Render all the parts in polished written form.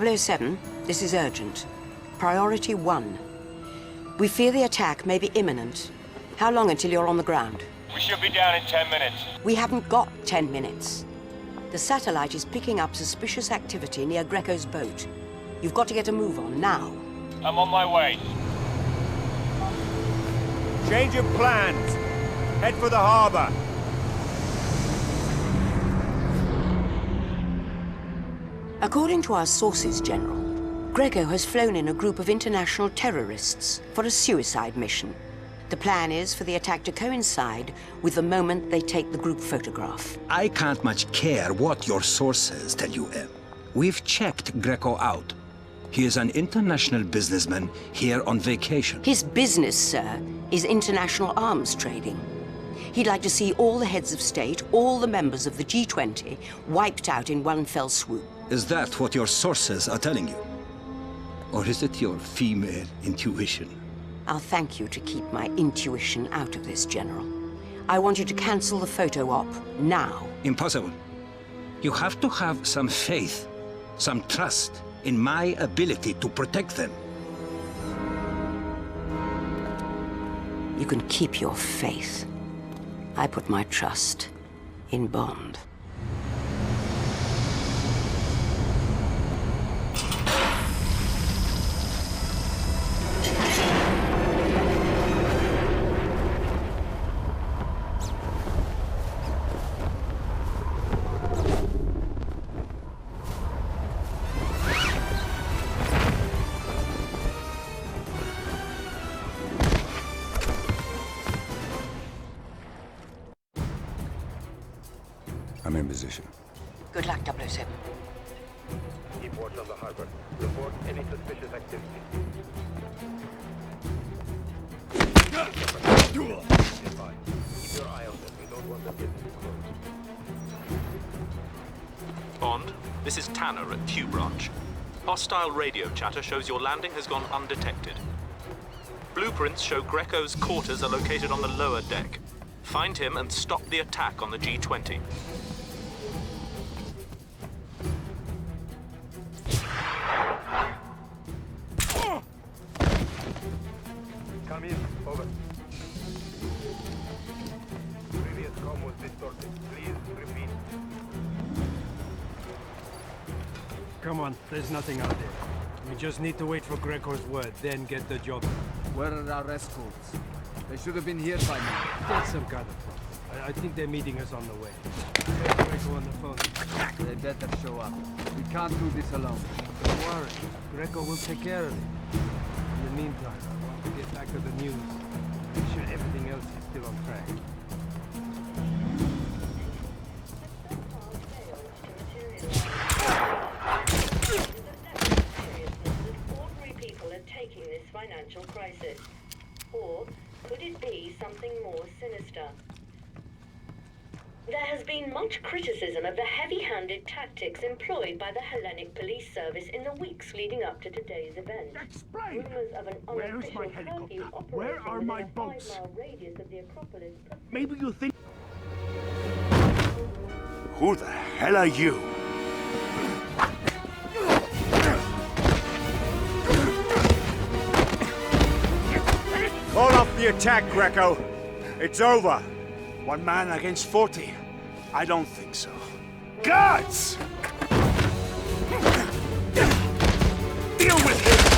007, this is urgent. Priority 1. We fear the attack may be imminent. How long until you're on the ground? We should be down in 10 minutes. We haven't got 10 minutes. The satellite is picking up suspicious activity near Greco's boat. You've got to get a move on now. I'm on my way. Change of plans. Head for the harbor. According to our sources, General, Greco has flown in a group of international terrorists for a suicide mission. The plan is for the attack to coincide with the moment they take the group photograph. I can't much care what your sources tell you, Em. We've checked Greco out. He is an international businessman here on vacation. His business, sir, is international arms trading. He'd like to see all the heads of state, all the members of the G20, wiped out in one fell swoop. Is that what your sources are telling you? Or is it your female intuition? I'll thank you to keep my intuition out of this, General. I want you to cancel the photo op now. Impossible. You have to have some faith, some trust in my ability to protect them. You can keep your faith. I put my trust in Bond. I'm in position. Good luck, 007. Keep watch on the harbor. Report any suspicious activity. Keep your eye on them. We don't want them getting close. Bond, this is Tanner at Q Branch. Hostile radio chatter shows your landing has gone undetected. Blueprints show Greco's quarters are located on the lower deck. Find him and stop the attack on the G20. Come in. Over. Previous comm was distorted. Please repeat. Come on, there's nothing out there. We just need to wait for Greco's word, then get the job done. Where are our escorts? They should have been here by now. That's some kind of problem. I think they're meeting us on the way. Get Greco on the phone. They better show up. We can't do this alone. Don't worry. Greco will take care of it. In the meantime, I want to get back to the news. Make sure everything else is still on track. Ordinary people are taking this financial crisis. Or could it be something more sinister? There has been much criticism of the heavy-handed tactics employed by the Hellenic Police Service in the weeks leading up to today's event. Explain! Rumors of an Where is my unofficial helicopter? curfew Where operating are within my a boats? 5-mile radius of the Acropolis. Maybe you think... Who the hell are you? Call off the attack, Greco. It's over. One man against 40. I don't think so. Guards! Deal with him!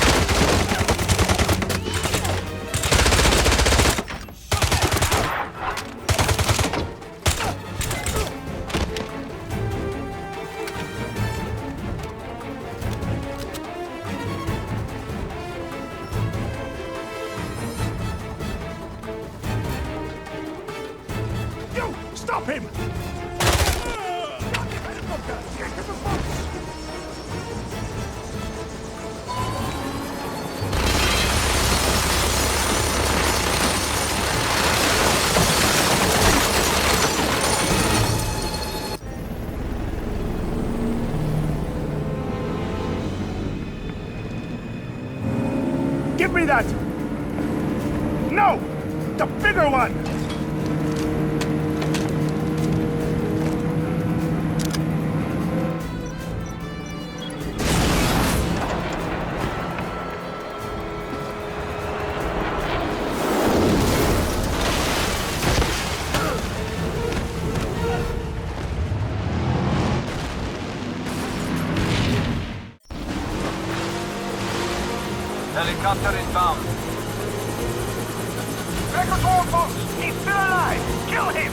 You! Stop him! Give me that! No! The bigger one! Helicopter inbound. Greco's foremost! He's still alive! Kill him!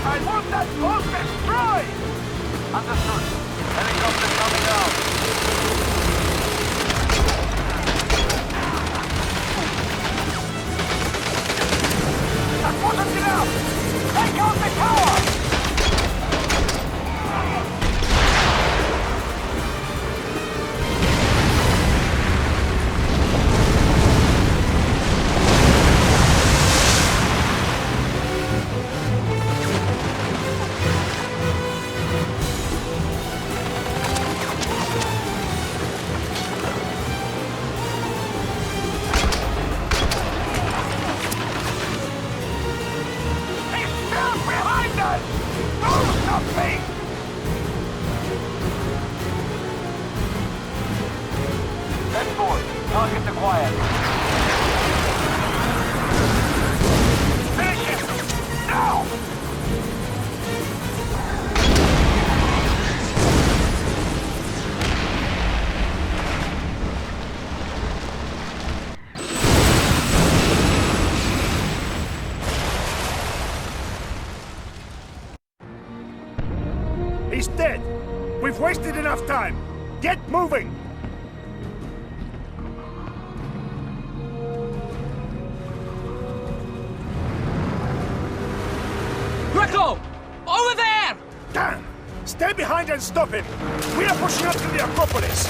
I want that boat destroyed! Understood. Helicopter coming out. That wasn't enough! Take out the tower! Target acquired. Finish him! Now! He's dead! We've wasted enough time! Get moving! Greco! Over there! Damn! Stay behind and stop him! We are pushing up to the Acropolis!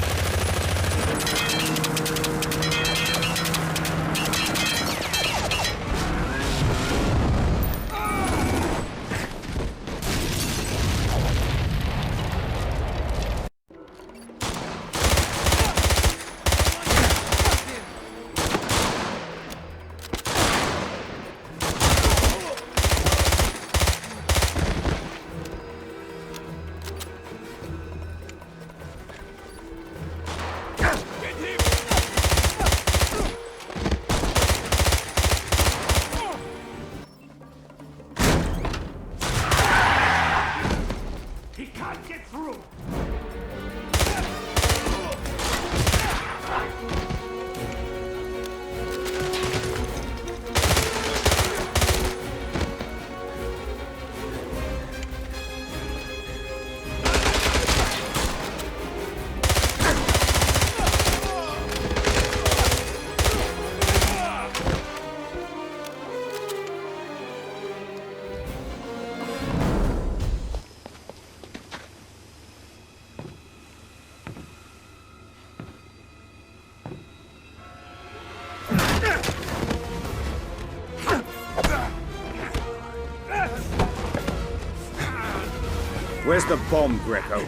He can't get through! Where's the bomb, Greco?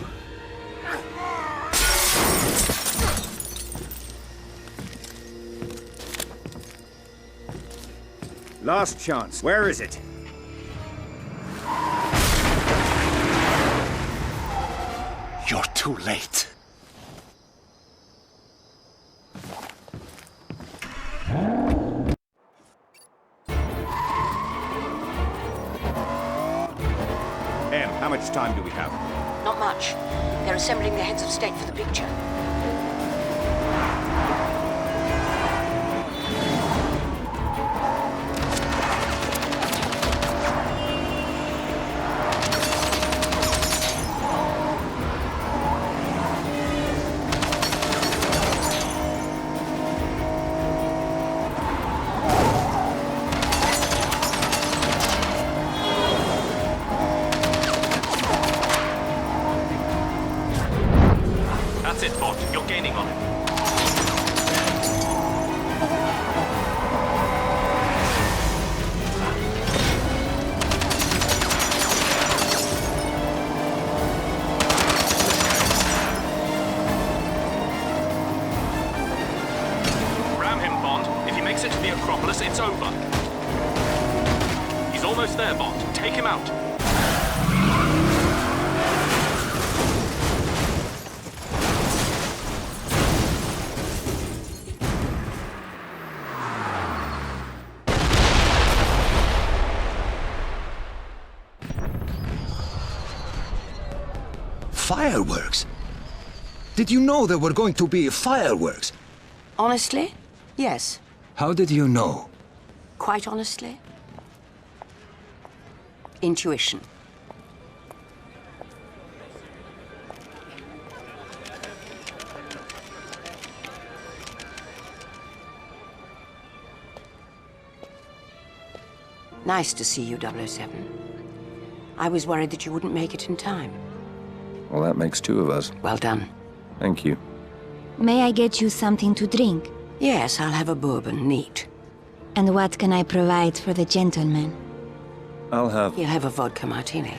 Last chance. Where is it? You're too late. How much time do we have? Not much. They're assembling the heads of state for the picture. That's it, Bond. Take him out. Fireworks? Did you know there were going to be fireworks? Honestly? Yes. How did you know? Quite honestly? Intuition. Nice to see you, 007. I was worried that you wouldn't make it in time. Well, that makes two of us. Well done. Thank you. May I get you something to drink? Yes, I'll have a bourbon, neat. And what can I provide for the gentleman? I'll have... You'll have a vodka martini.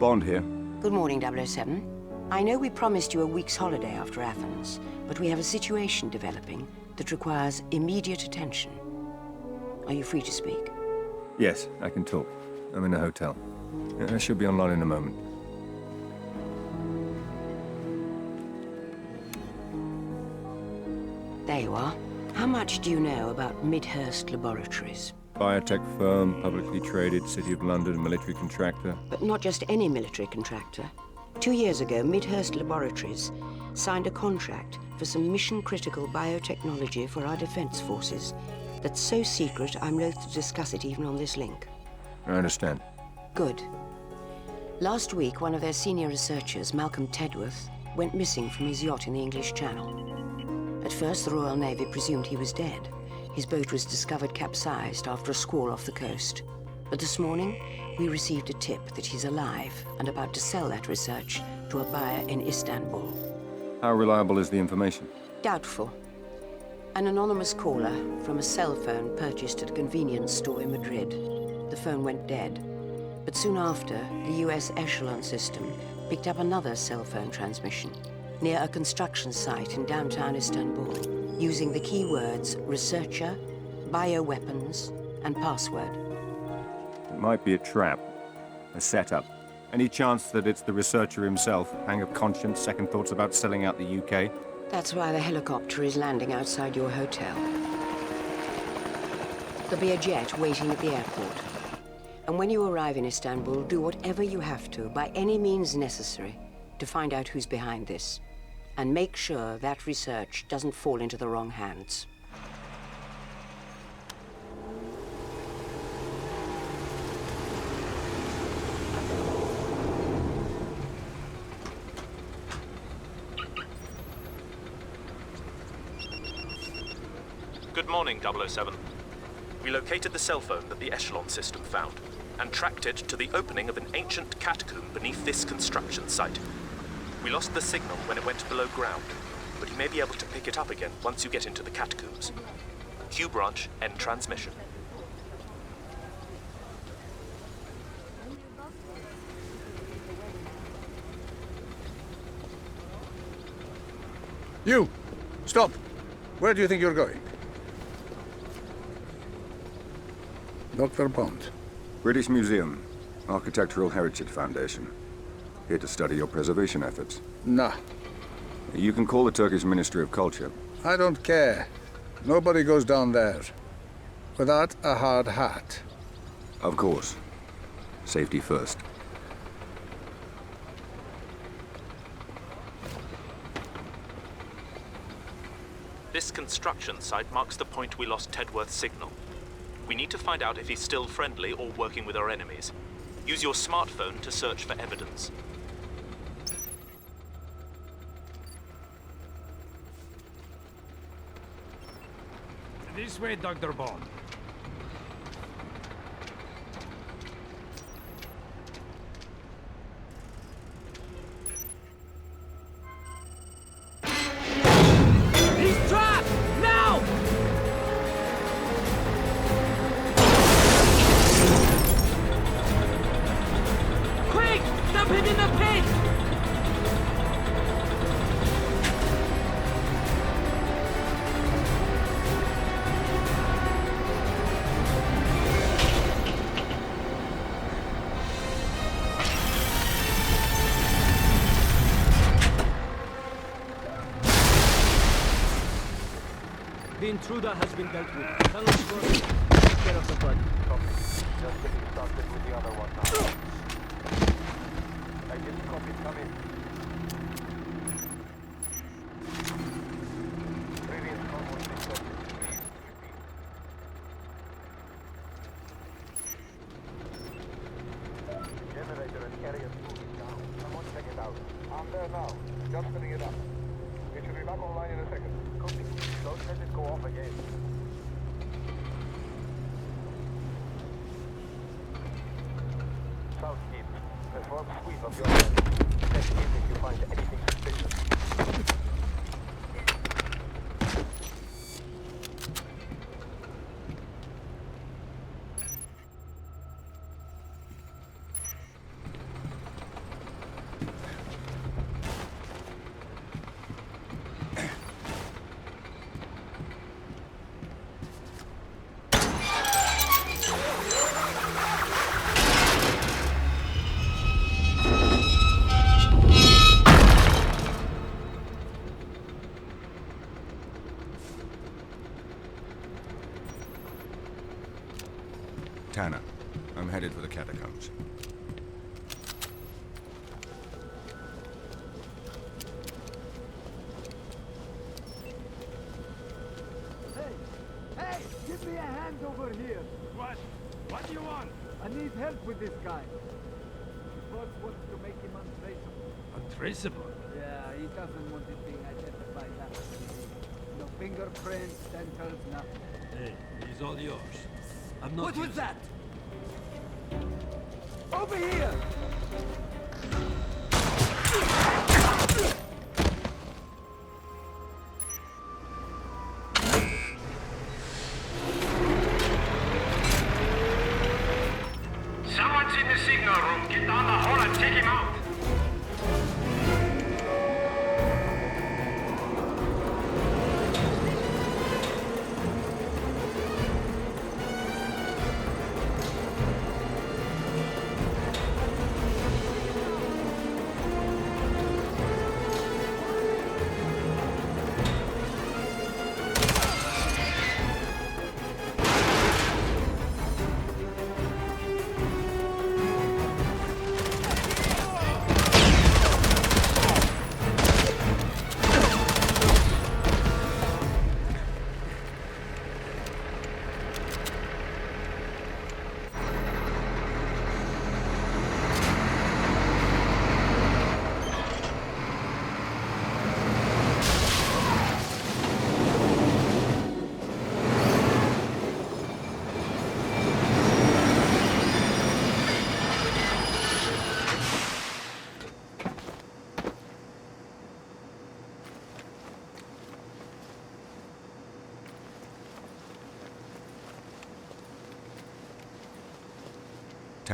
Bond here. Good morning, 007. I know we promised you a week's holiday after Athens, but we have a situation developing that requires immediate attention. Are you free to speak? Yes, I can talk. I'm in a hotel. I should be online in a moment. There you are. How much do you know about Midhurst Laboratories? Biotech firm, publicly traded, City of London, military contractor. But not just any military contractor. 2 years ago, Midhurst Laboratories signed a contract for some mission-critical biotechnology for our defense forces that's so secret I'm loath to discuss it even on this link. I understand. Good. Last week, one of their senior researchers, Malcolm Tedworth, went missing from his yacht in the English Channel. At first, the Royal Navy presumed he was dead. His boat was discovered capsized after a squall off the coast. But this morning, we received a tip that he's alive and about to sell that research to a buyer in Istanbul. How reliable is the information? Doubtful. An anonymous caller from a cell phone purchased at a convenience store in Madrid. The phone went dead. But soon after, the US Echelon system picked up another cell phone transmission near a construction site in downtown Istanbul, using the keywords researcher, bioweapons, and password. It might be a trap, a setup. Any chance that it's the researcher himself? A pang of conscience, second thoughts about selling out the UK? That's why the helicopter is landing outside your hotel. There'll be a jet waiting at the airport. And when you arrive in Istanbul, do whatever you have to, by any means necessary, to find out who's behind this. And make sure that research doesn't fall into the wrong hands. Good morning, 007. We located the cell phone that the Echelon system found and tracked it to the opening of an ancient catacomb beneath this construction site. We lost the signal when it went below ground, but you may be able to pick it up again once you get into the catacombs. Q branch, end transmission. You! Stop! Where do you think you're going? Dr. Bond. British Museum, Architectural Heritage Foundation. Here to study your preservation efforts. Nah. You can call the Turkish Ministry of Culture. I don't care. Nobody goes down there without a hard hat. Of course. Safety first. This construction site marks the point we lost Tedworth's signal. We need to find out if he's still friendly or working with our enemies. Use your smartphone to search for evidence. This way, Dr. Bond. He's trapped! Now! Quick! Dump him in the pit! The intruder has been dealt with. Tunnels first. Take care of the body. Copy. Just getting started with the other one now. I didn't copy. Come in. Previous call was accepted. Please repeat. Generator and carrier 2 is down. Someone check it out. I'm there now. Just filling it up. It should be back online in a second. Copy. Don't let it go off again. Southkeep. Perform sweep of your men. Check in if you find anything suspicious. Tanner, I'm headed for the catacombs. Hey! Give me a hand over here! What? What do you want? I need help with this guy. Boss wants to make him untraceable. Untraceable? Yeah, he doesn't want it being identified that way. No fingerprints, dentals, nothing. Hey, he's all yours. I'm not. What was that? Over here! Someone's in the signal room. Get down the hall and take him out.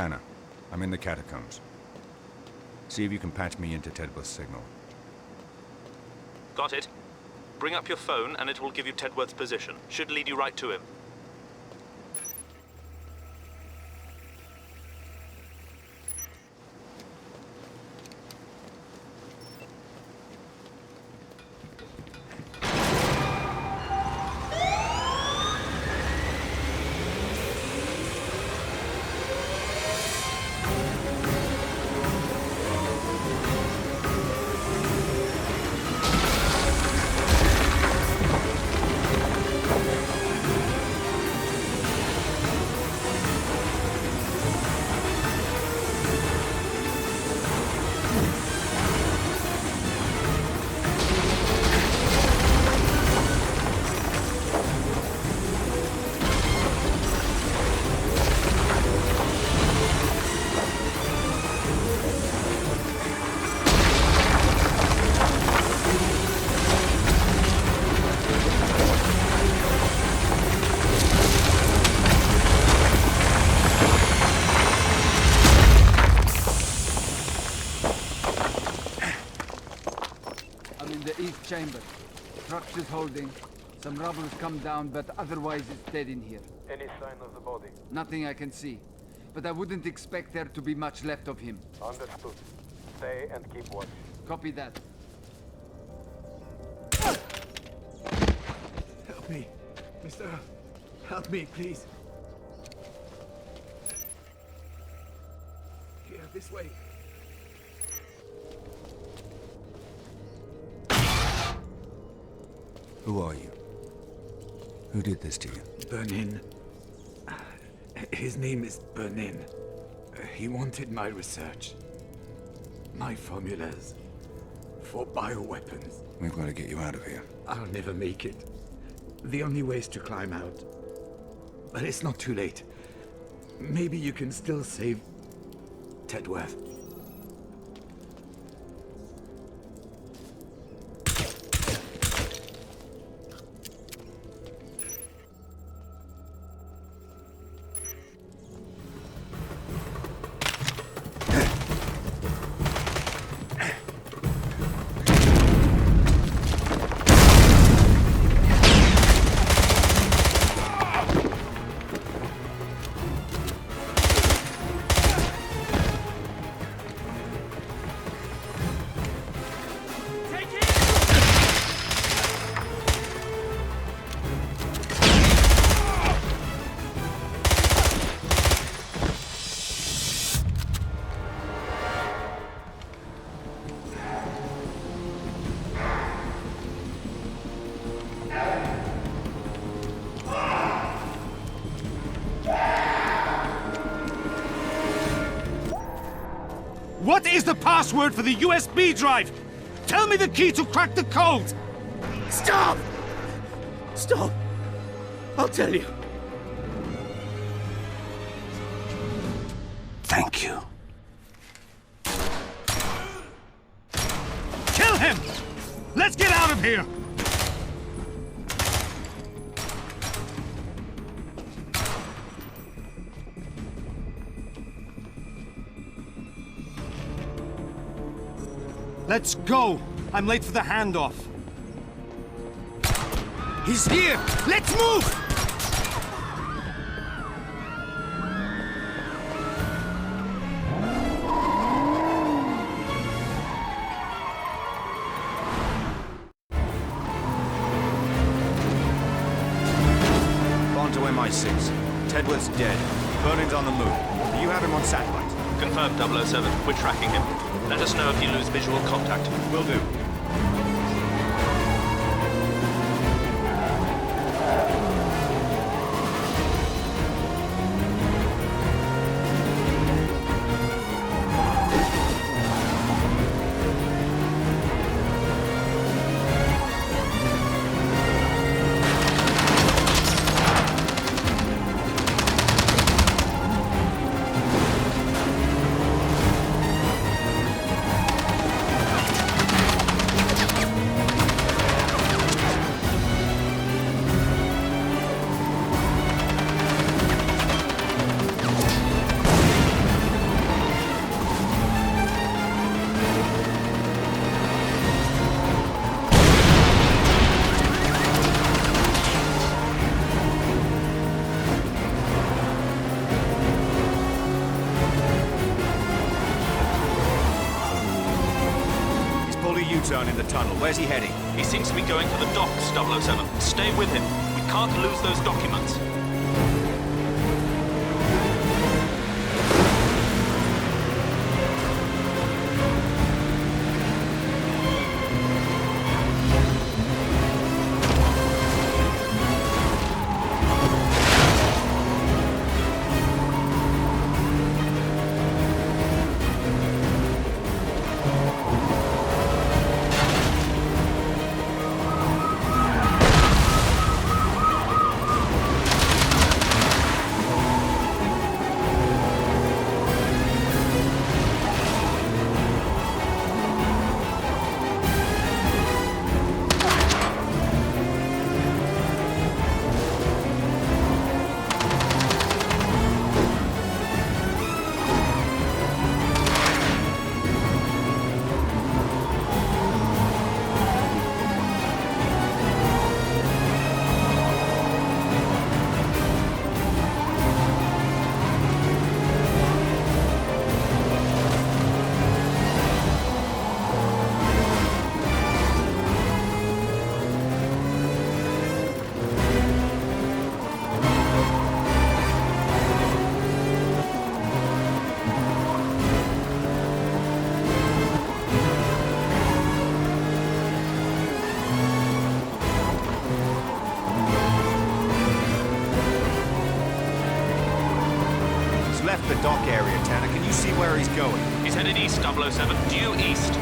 Tanner. I'm in the catacombs. See if you can patch me into Tedworth's signal. Got it. Bring up your phone and it will give you Tedworth's position. Should lead you right to him. Chamber. Structure's holding. Some rubble's come down, but otherwise it's dead in here. Any sign of the body? Nothing I can see. But I wouldn't expect there to be much left of him. Understood. Stay and keep watch. Copy that. Help me. Mister. Help me, please. Here, this way. Who are you? Who did this to you? Bernin. His name is Bernin. He wanted my research. My formulas. For bioweapons. We've got to get you out of here. I'll never make it. The only way is to climb out. But it's not too late. Maybe you can still save Tedworth. What is the password for the USB drive? Tell me the key to crack the code! Stop! Stop! I'll tell you. Thank you. Kill him! Let's get out of here! Let's go! I'm late for the handoff. He's here! Let's move! On to MI6. Tedworth's dead. Bernin's on the move. Do you have him on satellite? Confirmed 007. We're tracking him. Let us know if you lose visual contact. Will do. U-turn in the tunnel. Where's he heading? He seems to be going for the docks, 007. Stay with him. We can't lose those documents. Left the dock area, Tanner. Can you see where he's going? He's headed east, 007. Due east.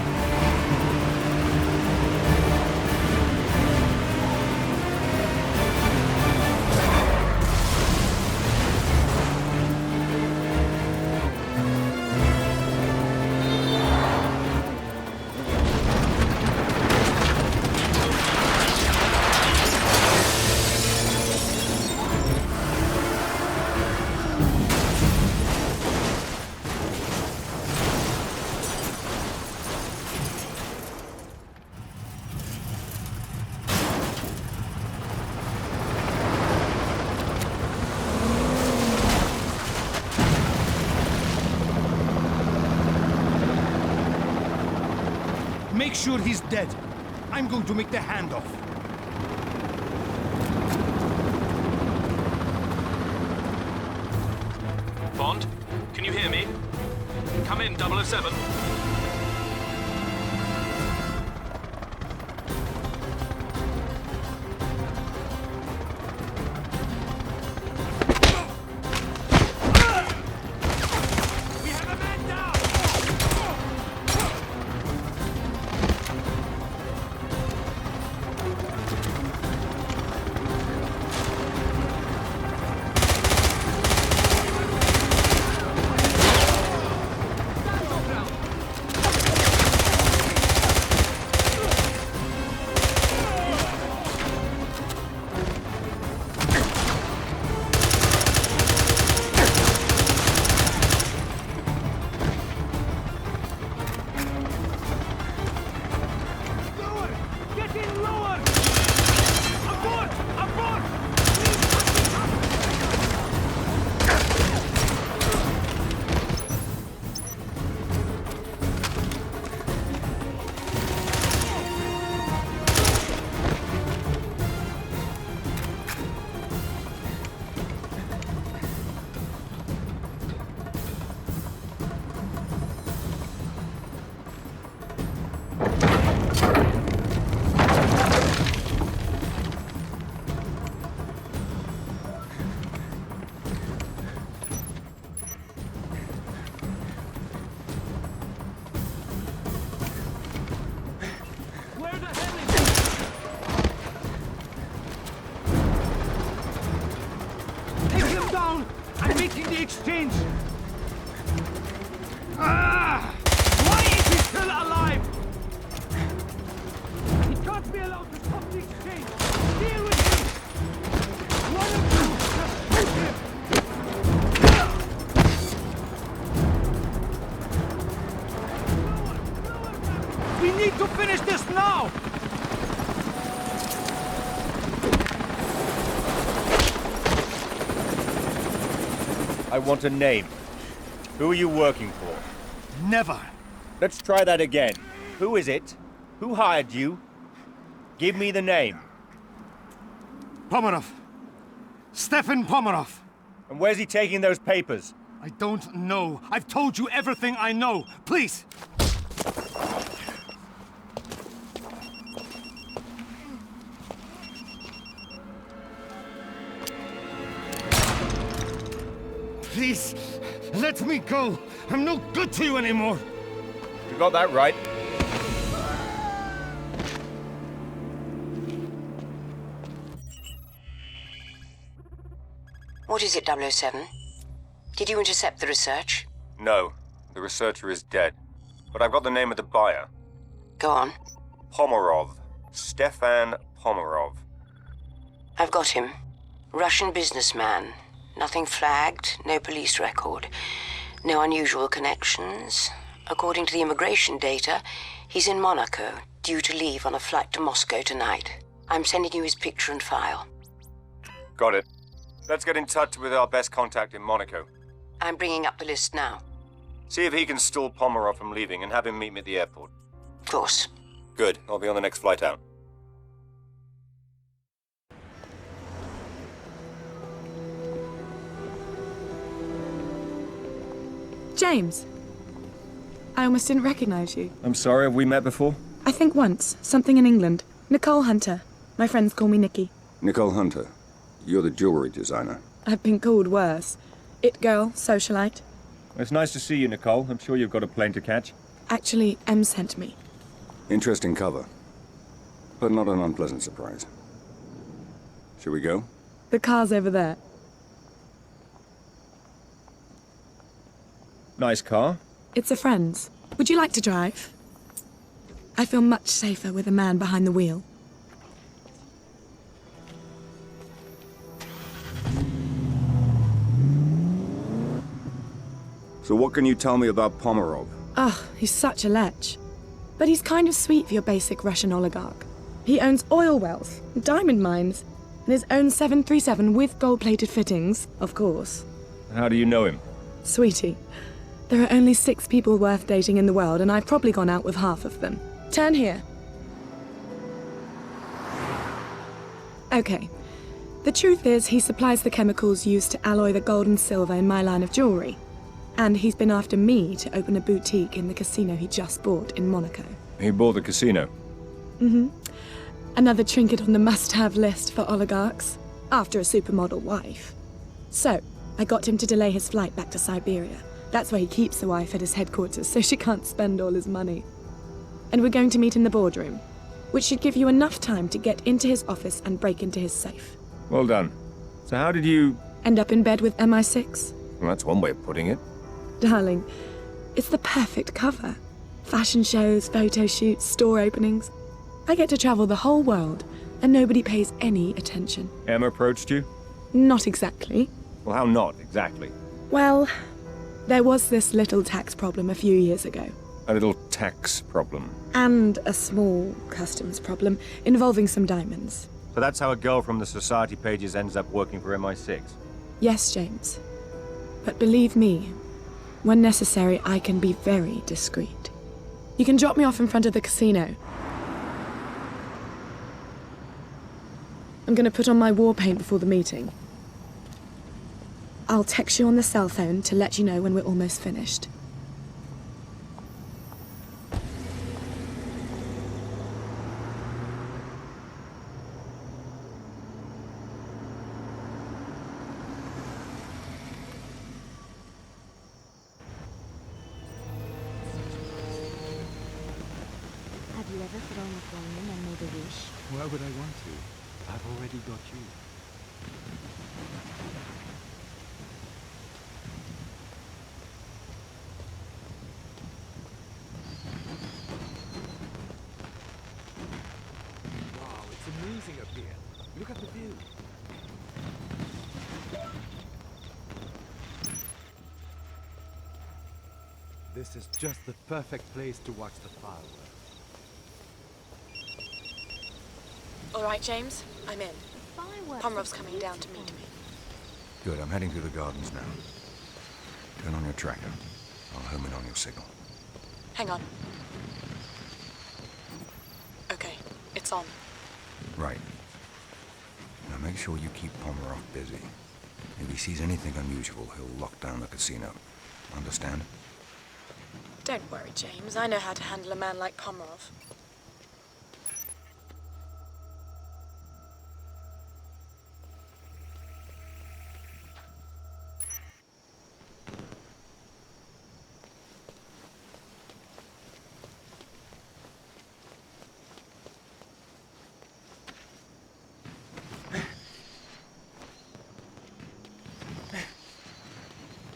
Make sure he's dead. I'm going to make the handoff. Bond, can you hear me? Come in, 007. Exchange! Ah! Why is he still alive? He can't be allowed to stop the exchange! Deal with him! One of you, just shoot him! We need to finish this now! I want a name. Who are you working for? Never. Let's try that again. Who is it? Who hired you? Give me the name. Pomerov. Stefan Pomerov. And where's he taking those papers? I don't know. I've told you everything I know. Please! Please, let me go. I'm no good to you anymore. You got that right. What is it, 007? Did you intercept the research? No, the researcher is dead. But I've got the name of the buyer. Go on. Pomerov. Stefan Pomerov. I've got him. Russian businessman. Nothing flagged, no police record. No unusual connections. According to the immigration data, he's in Monaco, due to leave on a flight to Moscow tonight. I'm sending you his picture and file. Got it. Let's get in touch with our best contact in Monaco. I'm bringing up the list now. See if he can stall Pomerov from leaving and have him meet me at the airport. Of course. Good. I'll be on the next flight out. James. I almost didn't recognize you. I'm sorry, have we met before? I think once. Something in England. Nicole Hunter. My friends call me Nikki. Nicole Hunter. You're the jewelry designer. I've been called worse. It girl, socialite. It's nice to see you, Nicole. I'm sure you've got a plane to catch. Actually, Em sent me. Interesting cover. But not an unpleasant surprise. Shall we go? The car's over there. Nice car. It's a friend's. Would you like to drive? I feel much safer with a man behind the wheel. So what can you tell me about Pomerov? Oh, he's such a lech. But he's kind of sweet for your basic Russian oligarch. He owns oil wells, diamond mines, and his own 737 with gold-plated fittings, of course. How do you know him? Sweetie, there are only 6 people worth dating in the world, and I've probably gone out with half of them. Turn here. Okay. The truth is, he supplies the chemicals used to alloy the gold and silver in my line of jewelry. And he's been after me to open a boutique in the casino he just bought in Monaco. He bought the casino? Mm-hmm. Another trinket on the must-have list for oligarchs, after a supermodel wife. So, I got him to delay his flight back to Siberia. That's where he keeps the wife at his headquarters, so she can't spend all his money. And we're going to meet in the boardroom, which should give you enough time to get into his office and break into his safe. Well done. So how did you... End up in bed with MI6? Well, that's one way of putting it. Darling, it's the perfect cover. Fashion shows, photo shoots, store openings. I get to travel the whole world, and nobody pays any attention. Emma approached you? Not exactly. Well, how not exactly? Well, there was this little tax problem a few years ago. A little tax problem? And a small customs problem involving some diamonds. So that's how a girl from the society pages ends up working for MI6? Yes, James. But believe me, when necessary, I can be very discreet. You can drop me off in front of the casino. I'm going to put on my war paint before the meeting. I'll text you on the cell phone to let you know when we're almost finished. Have you ever thrown a flame and made a wish? Why would I want to? I've already got you. Wow, it's amazing up here. Look at the view. This is just the perfect place to watch the fireworks. All right, James, I'm in. Pomerov's coming down to meet me. Good, I'm heading through the gardens now. Turn on your tracker. I'll home in on your signal. Hang on. lights on. Right. Now make sure you keep Pomerov busy. If he sees anything unusual, he'll lock down the casino. Understand? Don't worry, James. I know how to handle a man like Pomerov.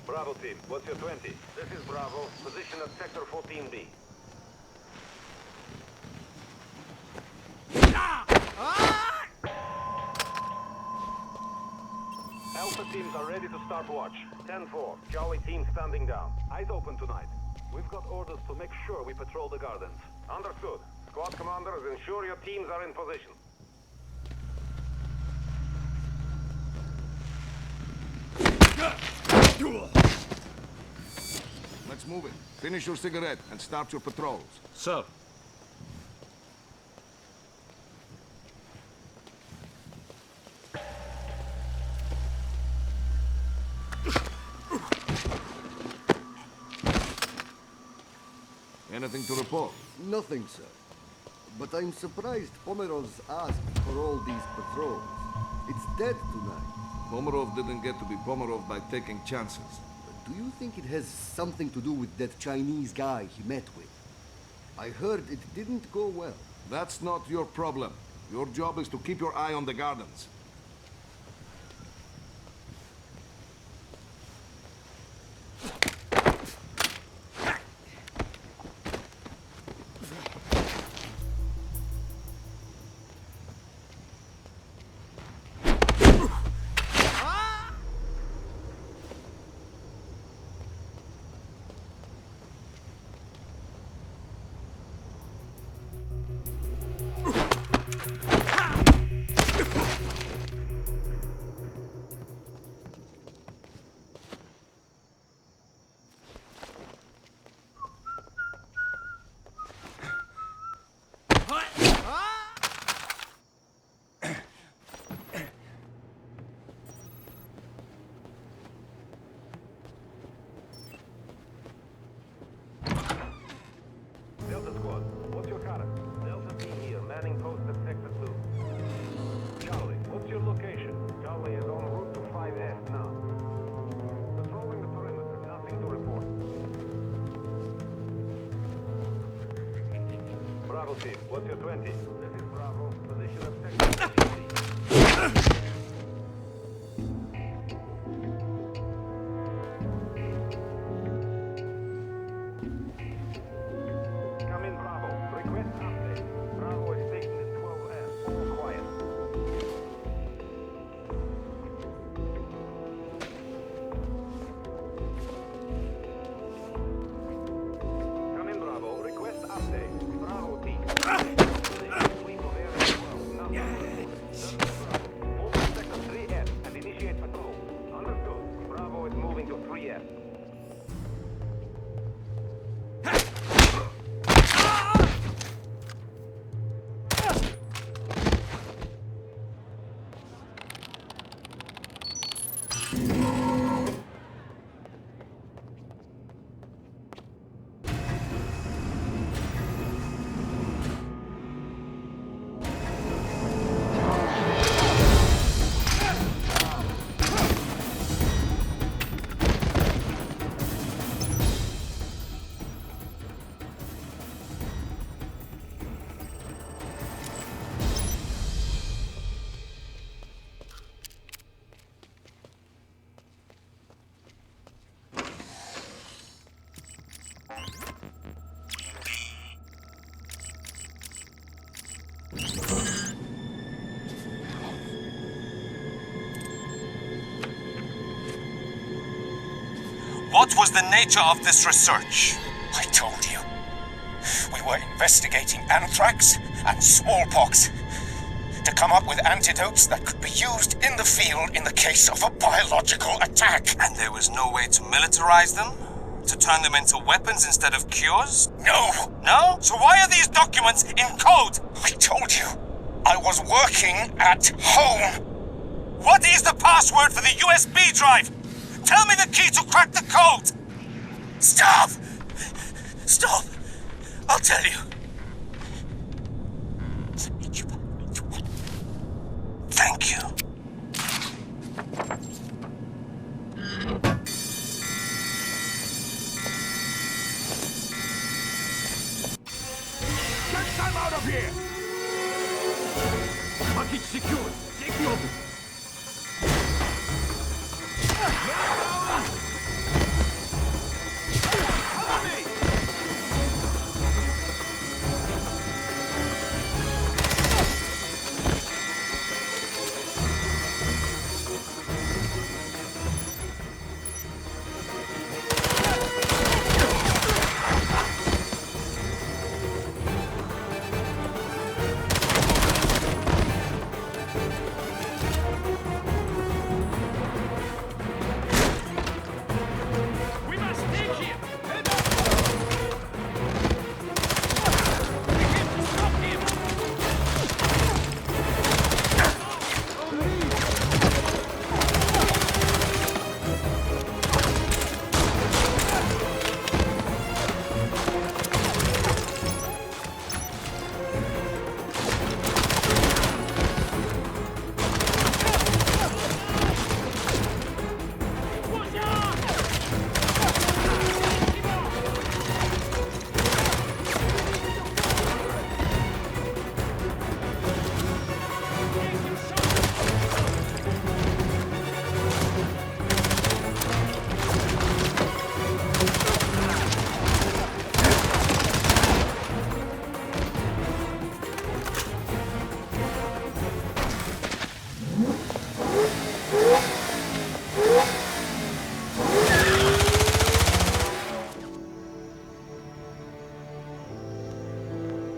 Bravo team, what's your 20? This is Bravo, position at sector 14B. Alpha teams are ready to start watch. 10-4, Charlie team standing down. Eyes open tonight. We've got orders to make sure we patrol the gardens. Understood. Squad commanders, ensure your teams are in position. Let's move it. Finish your cigarette and start your patrols. Sir. Anything to report? Nothing, sir. But I'm surprised Pomerov's asked for all these patrols. It's dead tonight. Pomerov didn't get to be Pomerov by taking chances. Do you think it has something to do with that Chinese guy he met with? I heard it didn't go well. That's not your problem. Your job is to keep your eye on the gardens. Delta squad, what's your current? Delta team here, manning post at sector 2. Charlie, what's your location? Charlie is en route to 5S now. Patrolling the perimeter, nothing to report. Bravo team, what's your 20? This is Bravo, position at sector 15. What was the nature of this research? I told you. We were investigating anthrax and smallpox to come up with antidotes that could be used in the field in the case of a biological attack. And there was no way to militarize them? To turn them into weapons instead of cures? No! No? So why are these documents in code? I told you, I was working at home. What is the password for the USB drive? Tell me the key to crack the code! Stop! Stop! I'll tell you. Thank you. Get them out of here! Package secured. Take the open.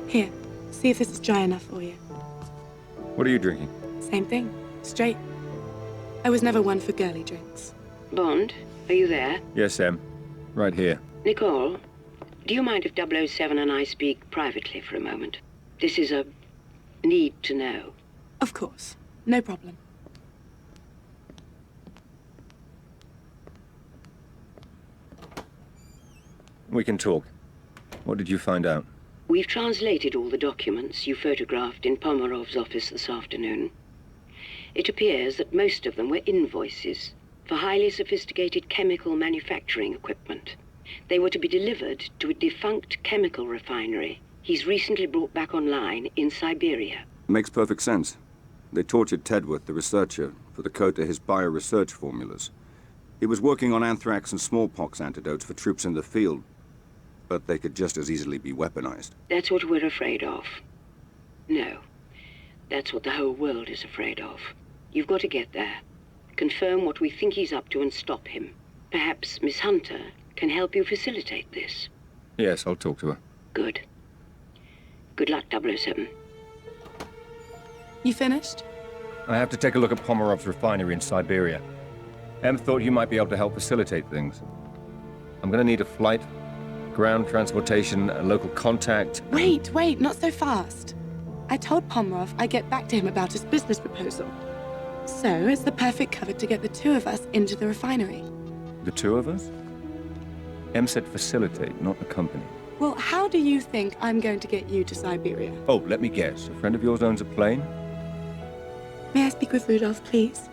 Here, see if this is dry enough for you. What are you drinking? Same thing, straight. I was never one for girly drinks. Bond, are you there? Yes, Em. Right here. Nicole, do you mind if 007 and I speak privately for a moment? This is a need to know. Of course, no problem. We can talk. What did you find out? We've translated all the documents you photographed in Pomerov's office this afternoon. It appears that most of them were invoices for highly sophisticated chemical manufacturing equipment. They were to be delivered to a defunct chemical refinery he's recently brought back online in Siberia. Makes perfect sense. They tortured Tedworth, the researcher, for the code to his bioresearch formulas. He was working on anthrax and smallpox antidotes for troops in the field, but they could just as easily be weaponized. That's what we're afraid of. No. That's what the whole world is afraid of. You've got to get there. Confirm what we think he's up to and stop him. Perhaps Miss Hunter can help you facilitate this. Yes, I'll talk to her. Good. Good luck, 007. You finished? I have to take a look at Pomerov's refinery in Siberia. Em thought you might be able to help facilitate things. I'm gonna need a flight, ground transportation, a local contact. Wait, not so fast. I told Pomerov I'd get back to him about his business proposal. So it's the perfect cover to get the two of us into the refinery. The two of us? Em said facilitate, not accompany. Well, how do you think I'm going to get you to Siberia? Oh, let me guess. A friend of yours owns a plane? May I speak with Rudolph, please?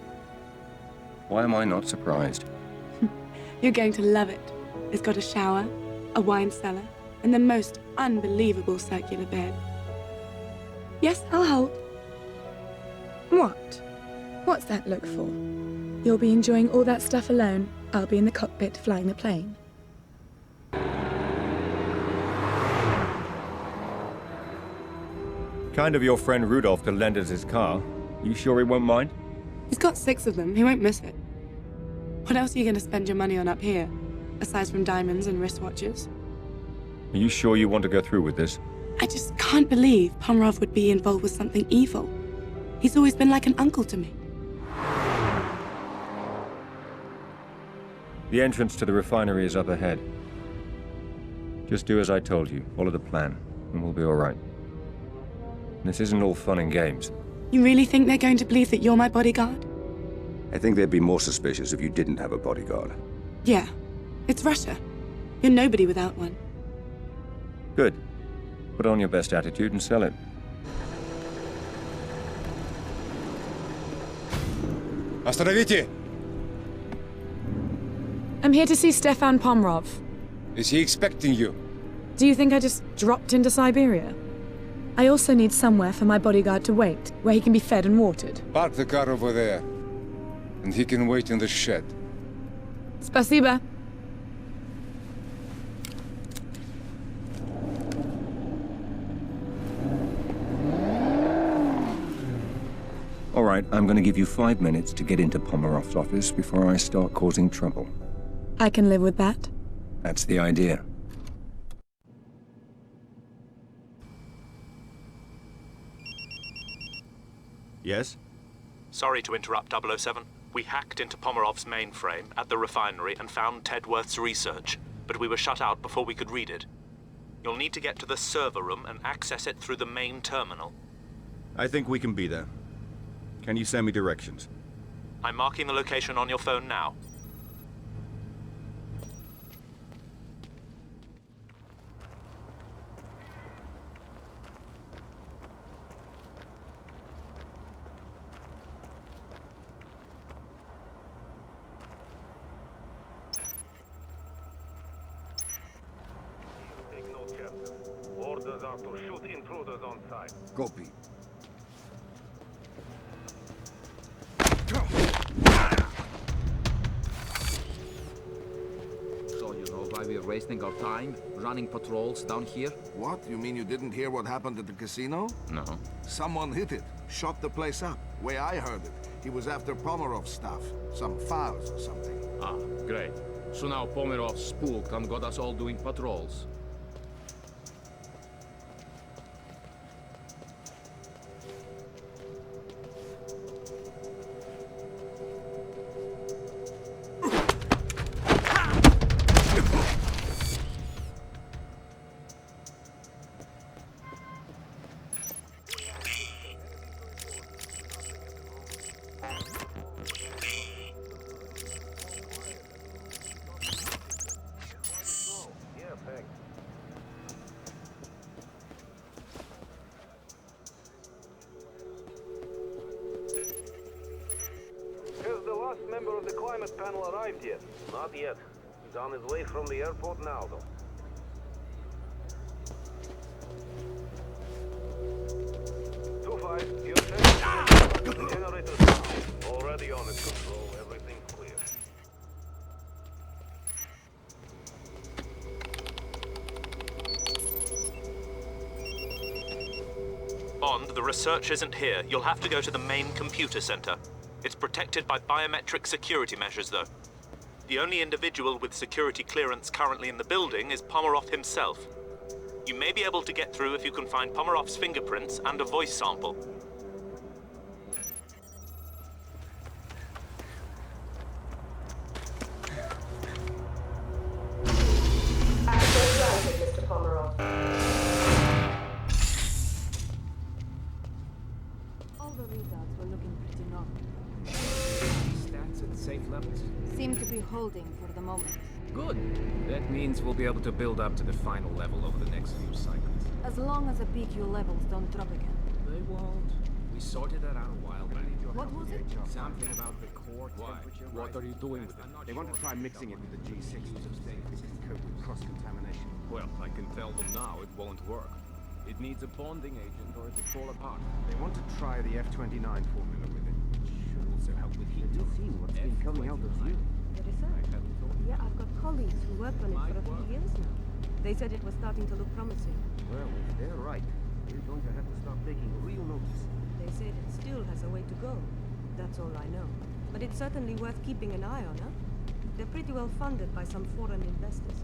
Why am I not surprised? You're going to love it. It's got a shower, a wine cellar, and the most unbelievable circular bed. Yes, I'll hold. What? What's that look for? You'll be enjoying all that stuff alone. I'll be in the cockpit flying the plane. Kind of your friend Rudolph to lend us his car. You sure he won't mind? He's got 6 of them. He won't miss it. What else are you going to spend your money on up here, aside from diamonds and wristwatches? Are you sure you want to go through with this? I just can't believe Pomerov would be involved with something evil. He's always been like an uncle to me. The entrance to the refinery is up ahead. Just do as I told you. Follow the plan, and we'll be all right. This isn't all fun and games. You really think they're going to believe that you're my bodyguard? I think they'd be more suspicious if you didn't have a bodyguard. Yeah. It's Russia. You're nobody without one. Good. Put on your best attitude and sell it. Остановите! I'm here to see Stefan Pomerov. Is he expecting you? Do you think I just dropped into Siberia? I also need somewhere for my bodyguard to wait, where he can be fed and watered. Park the car over there, and he can wait in the shed. Spasiba. All right, I'm going to give you 5 minutes to get into Pomerov's office before I start causing trouble. I can live with that. That's the idea. Yes? Sorry to interrupt, 007. We hacked into Pomerov's mainframe at the refinery and found Tedworth's research, but we were shut out before we could read it. You'll need to get to the server room and access it through the main terminal. I think we can be there. Can you send me directions? I'm marking the location on your phone now. Take note, Captain. Orders are to shoot intruders on site. Copy. So you know why we're wasting our time running patrols down here? What? You mean you didn't hear what happened at the casino? No. Someone hit it, shot the place up. Way I heard it, he was after Pomerov's stuff. Some files or something. Ah, great. So now Pomerov spooked and got us all doing patrols. Has the last member of the climate panel arrived yet? Not yet. He's on his way from the airport now, though. Your the generator's down. Already on its control. Everything clear. Bond, the research isn't here. You'll have to go to the main computer center. It's protected by biometric security measures, though. The only individual with security clearance currently in the building is Pomerov himself. You may be able to get through if you can find Pomerov's fingerprints and a voice sample. Mr. Pomerov. All the readouts were looking pretty normal. Stats at safe levels. Seem to be holding for the moment. Good. That means we'll be able to build up to the final level over the next few cycles. As long as the PQ levels don't drop again. They won't. We sorted that out a while back. What was it? Something about the core temperature. What are you doing with it? They want to try mixing it with the G6 to cope with cross-contamination. Well, I can tell them now it won't work. It needs a bonding agent or it'll fall apart. They want to try the F-29 formula with it, which should also help with heat. Have you seen what's been coming out of you? The research? Yeah, I've got colleagues who worked on it for a few years now. They said it was starting to look promising. Well, if they're right, we're going to have to start taking real notice. They said it still has a way to go. That's all I know. But it's certainly worth keeping an eye on, huh? They're pretty well funded by some foreign investors.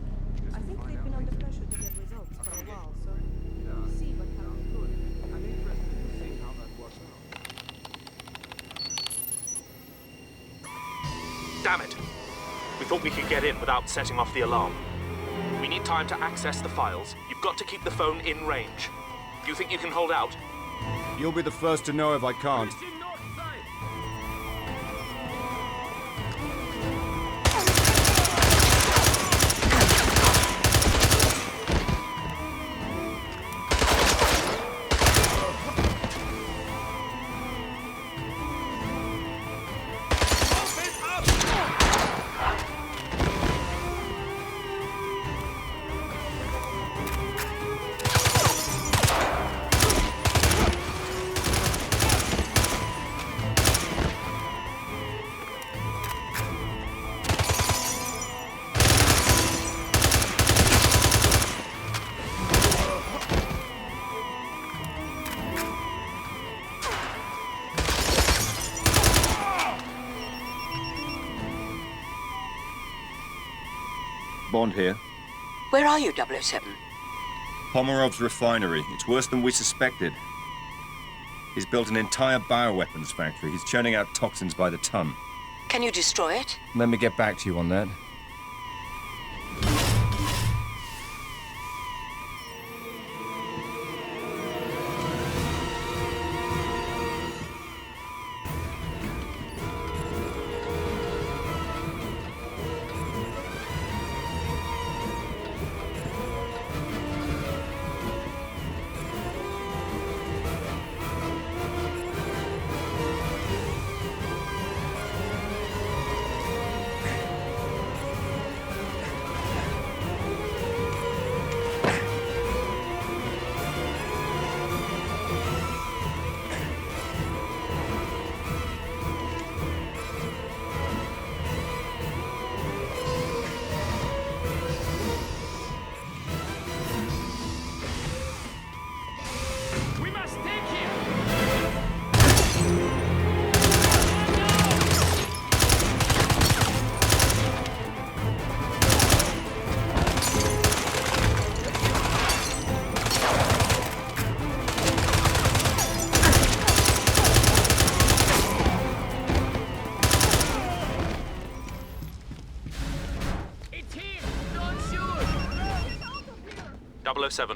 I think they've been under pressure to get results for a while, so we'll see what happens. Good. I'm interested to see how that works out. Damn it! We thought we could get in without setting off the alarm. We need time to access the files. You've got to keep the phone in range. Do you think you can hold out? You'll be the first to know if I can't. Bond here. Where are you, 007? Pomerov's refinery. It's worse than we suspected. He's built an entire bioweapons factory. He's churning out toxins by the ton. Can you destroy it? Let me get back to you on that.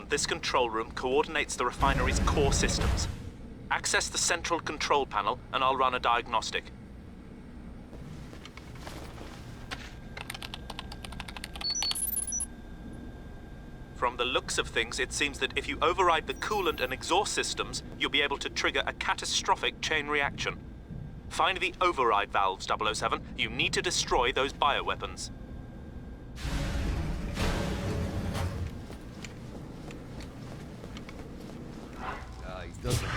This control room coordinates the refinery's core systems. Access the central control panel, and I'll run a diagnostic. From the looks of things, it seems that if you override the coolant and exhaust systems, you'll be able to trigger a catastrophic chain reaction. Find the override valves, 007. You need to destroy those bioweapons. Doesn't.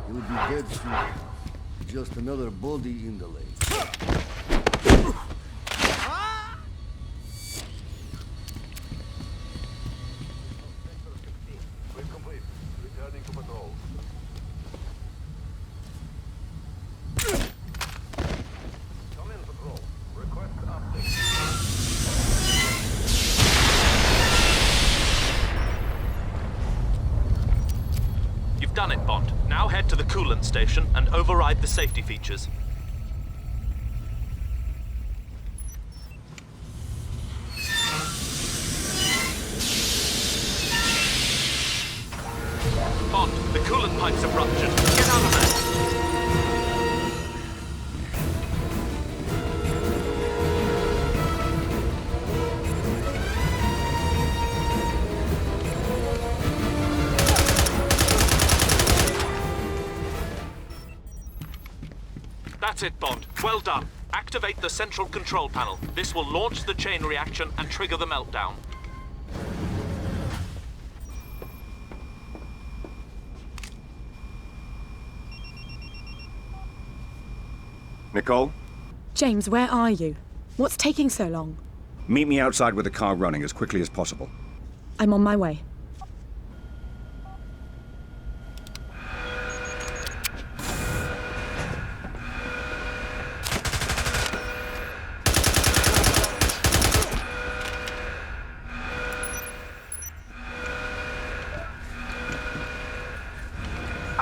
He'll be dead soon. Just another body in the lake. We've complete. Returning to patrol. Come in, patrol. Request update. You've done it, Bond. Now head to the coolant station and override the safety features. Bond, the coolant pipes have ruptured. Get out of there! That's it, Bond. Well done. Activate the central control panel. This will launch the chain reaction and trigger the meltdown. Nicole? James, where are you? What's taking so long? Meet me outside with the car running as quickly as possible. I'm on my way.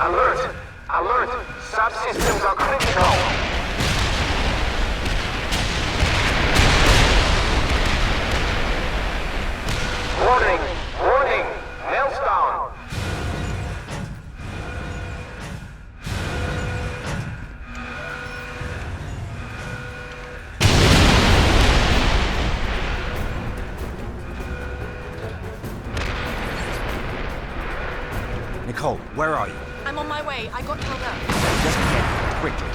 Alert! Alert! Subsystems are critical! Warning! Warning! Hailstone! Nicole, where are you? I'm on my way. I got held up. Just get quickly.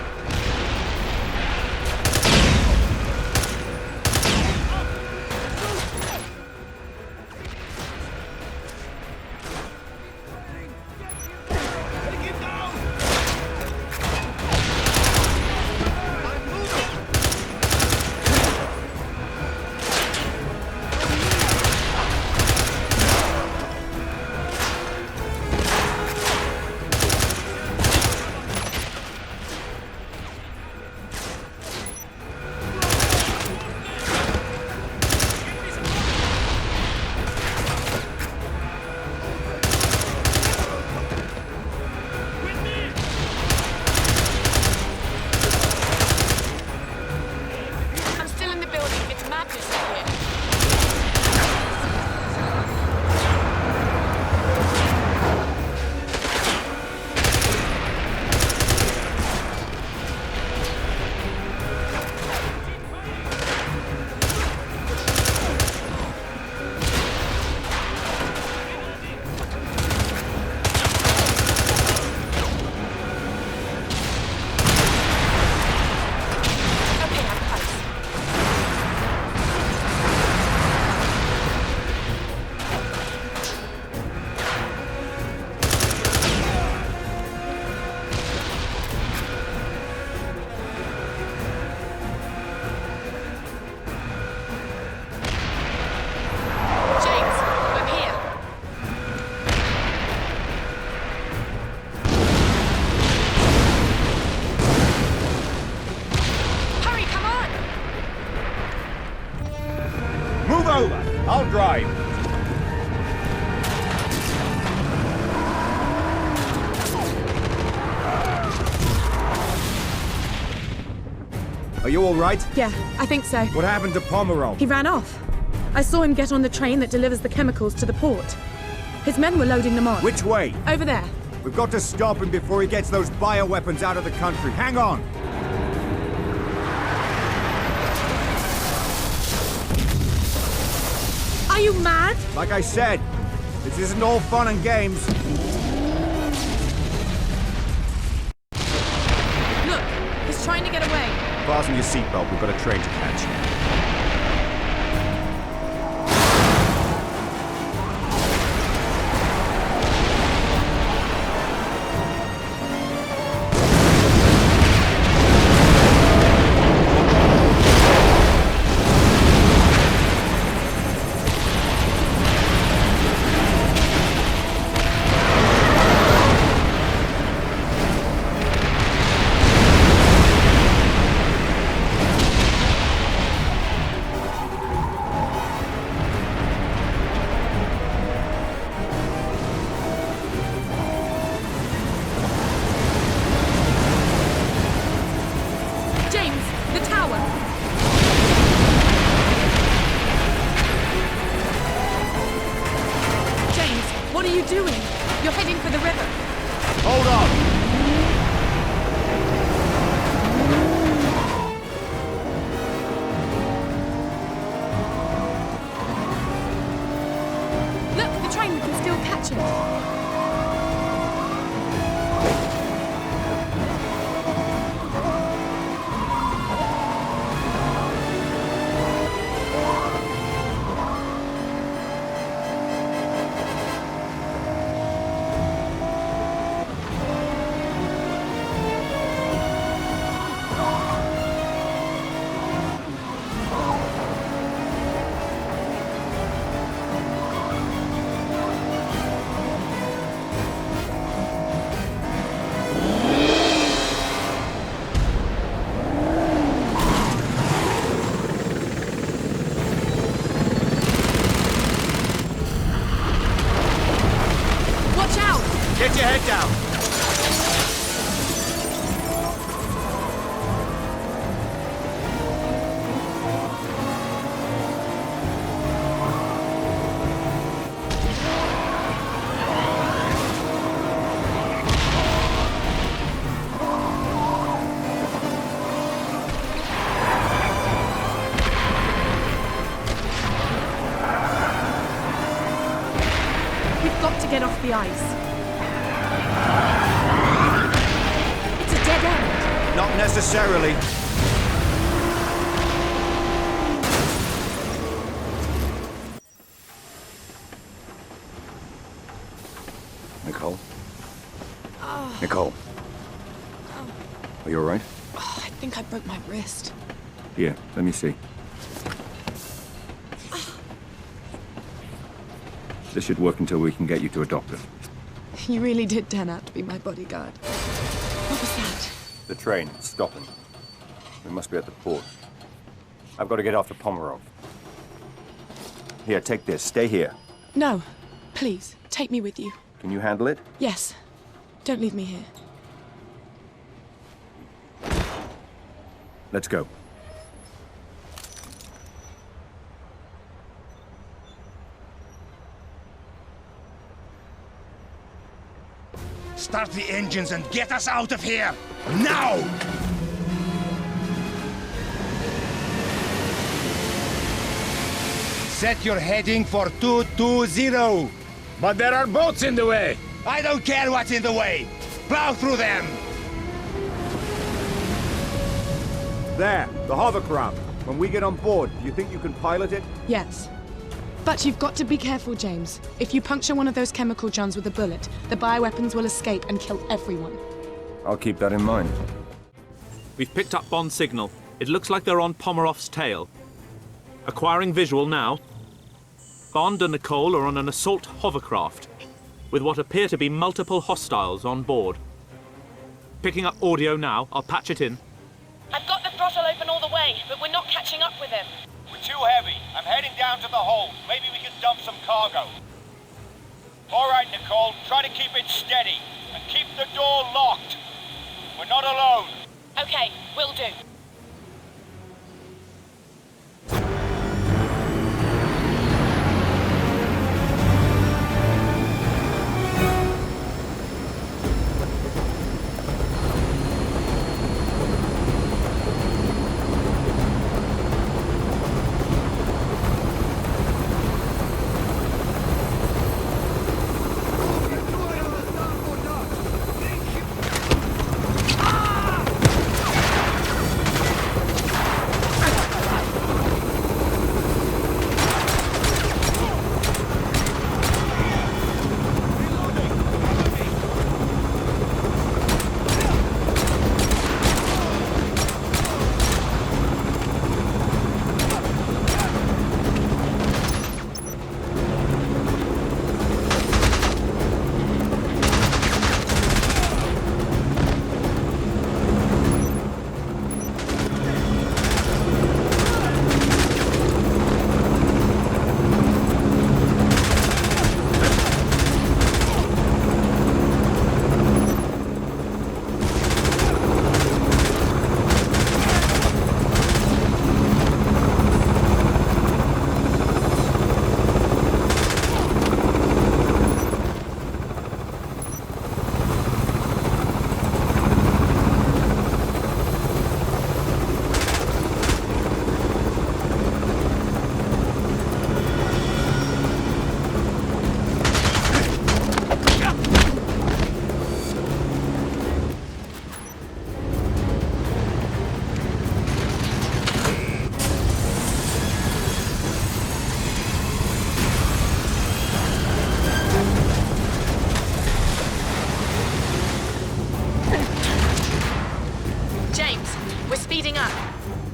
I'll drive. Are you all right? Yeah, I think so. What happened to Pomerov? He ran off. I saw him get on the train that delivers the chemicals to the port. His men were loading them on. Which way? Over there. We've got to stop him before he gets those bioweapons out of the country. Hang on! Are you mad? Like I said, this isn't all fun and games. Look, he's trying to get away. Fasten your seatbelt, we've got a train to catch. What are you doing? You're heading for the river. Hold on! Look, the train, we can still catch it. Get your head down! get off the ice. It's a dead end. Not necessarily. Nicole? Oh. Nicole? Are you alright? Oh, I think I broke my wrist. Here, let me see. This should work until we can get you to a doctor. You really did turn out to be my bodyguard. What was that? The train, it's stopping. We must be at the port. I've got to get after Pomerov. Here, take this. Stay here. No. Please, take me with you. Can you handle it? Yes. Don't leave me here. Let's go. Start the engines and get us out of here! Now! Set your heading for 220. But there are boats in the way. I don't care what's in the way. Plow through them. There, the hovercraft. When we get on board, do you think you can pilot it? Yes. But you've got to be careful, James. If you puncture one of those chemical johns with a bullet, the bioweapons will escape and kill everyone. I'll keep that in mind. We've picked up Bond's signal. It looks like they're on Pomerov's tail. Acquiring visual now. Bond and Nicole are on an assault hovercraft, with what appear to be multiple hostiles on board. Picking up audio now. I'll patch it in. I've got the throttle open all the way, but we're not catching up with him. We're too heavy. I'm heading down to the hold. Maybe we can dump some cargo. All right, Nicole. Try to keep it steady. And keep the door locked. We're not alone. Okay, will do.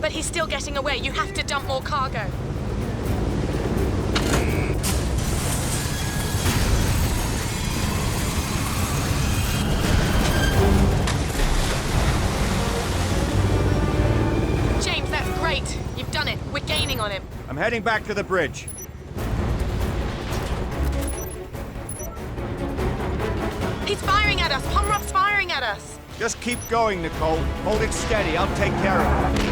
But he's still getting away. You have to dump more cargo. James, that's great. You've done it. We're gaining on him. I'm heading back to the bridge. He's firing at us. Pomerov's firing at us. Just keep going, Nicole. Hold it steady. I'll take care of it.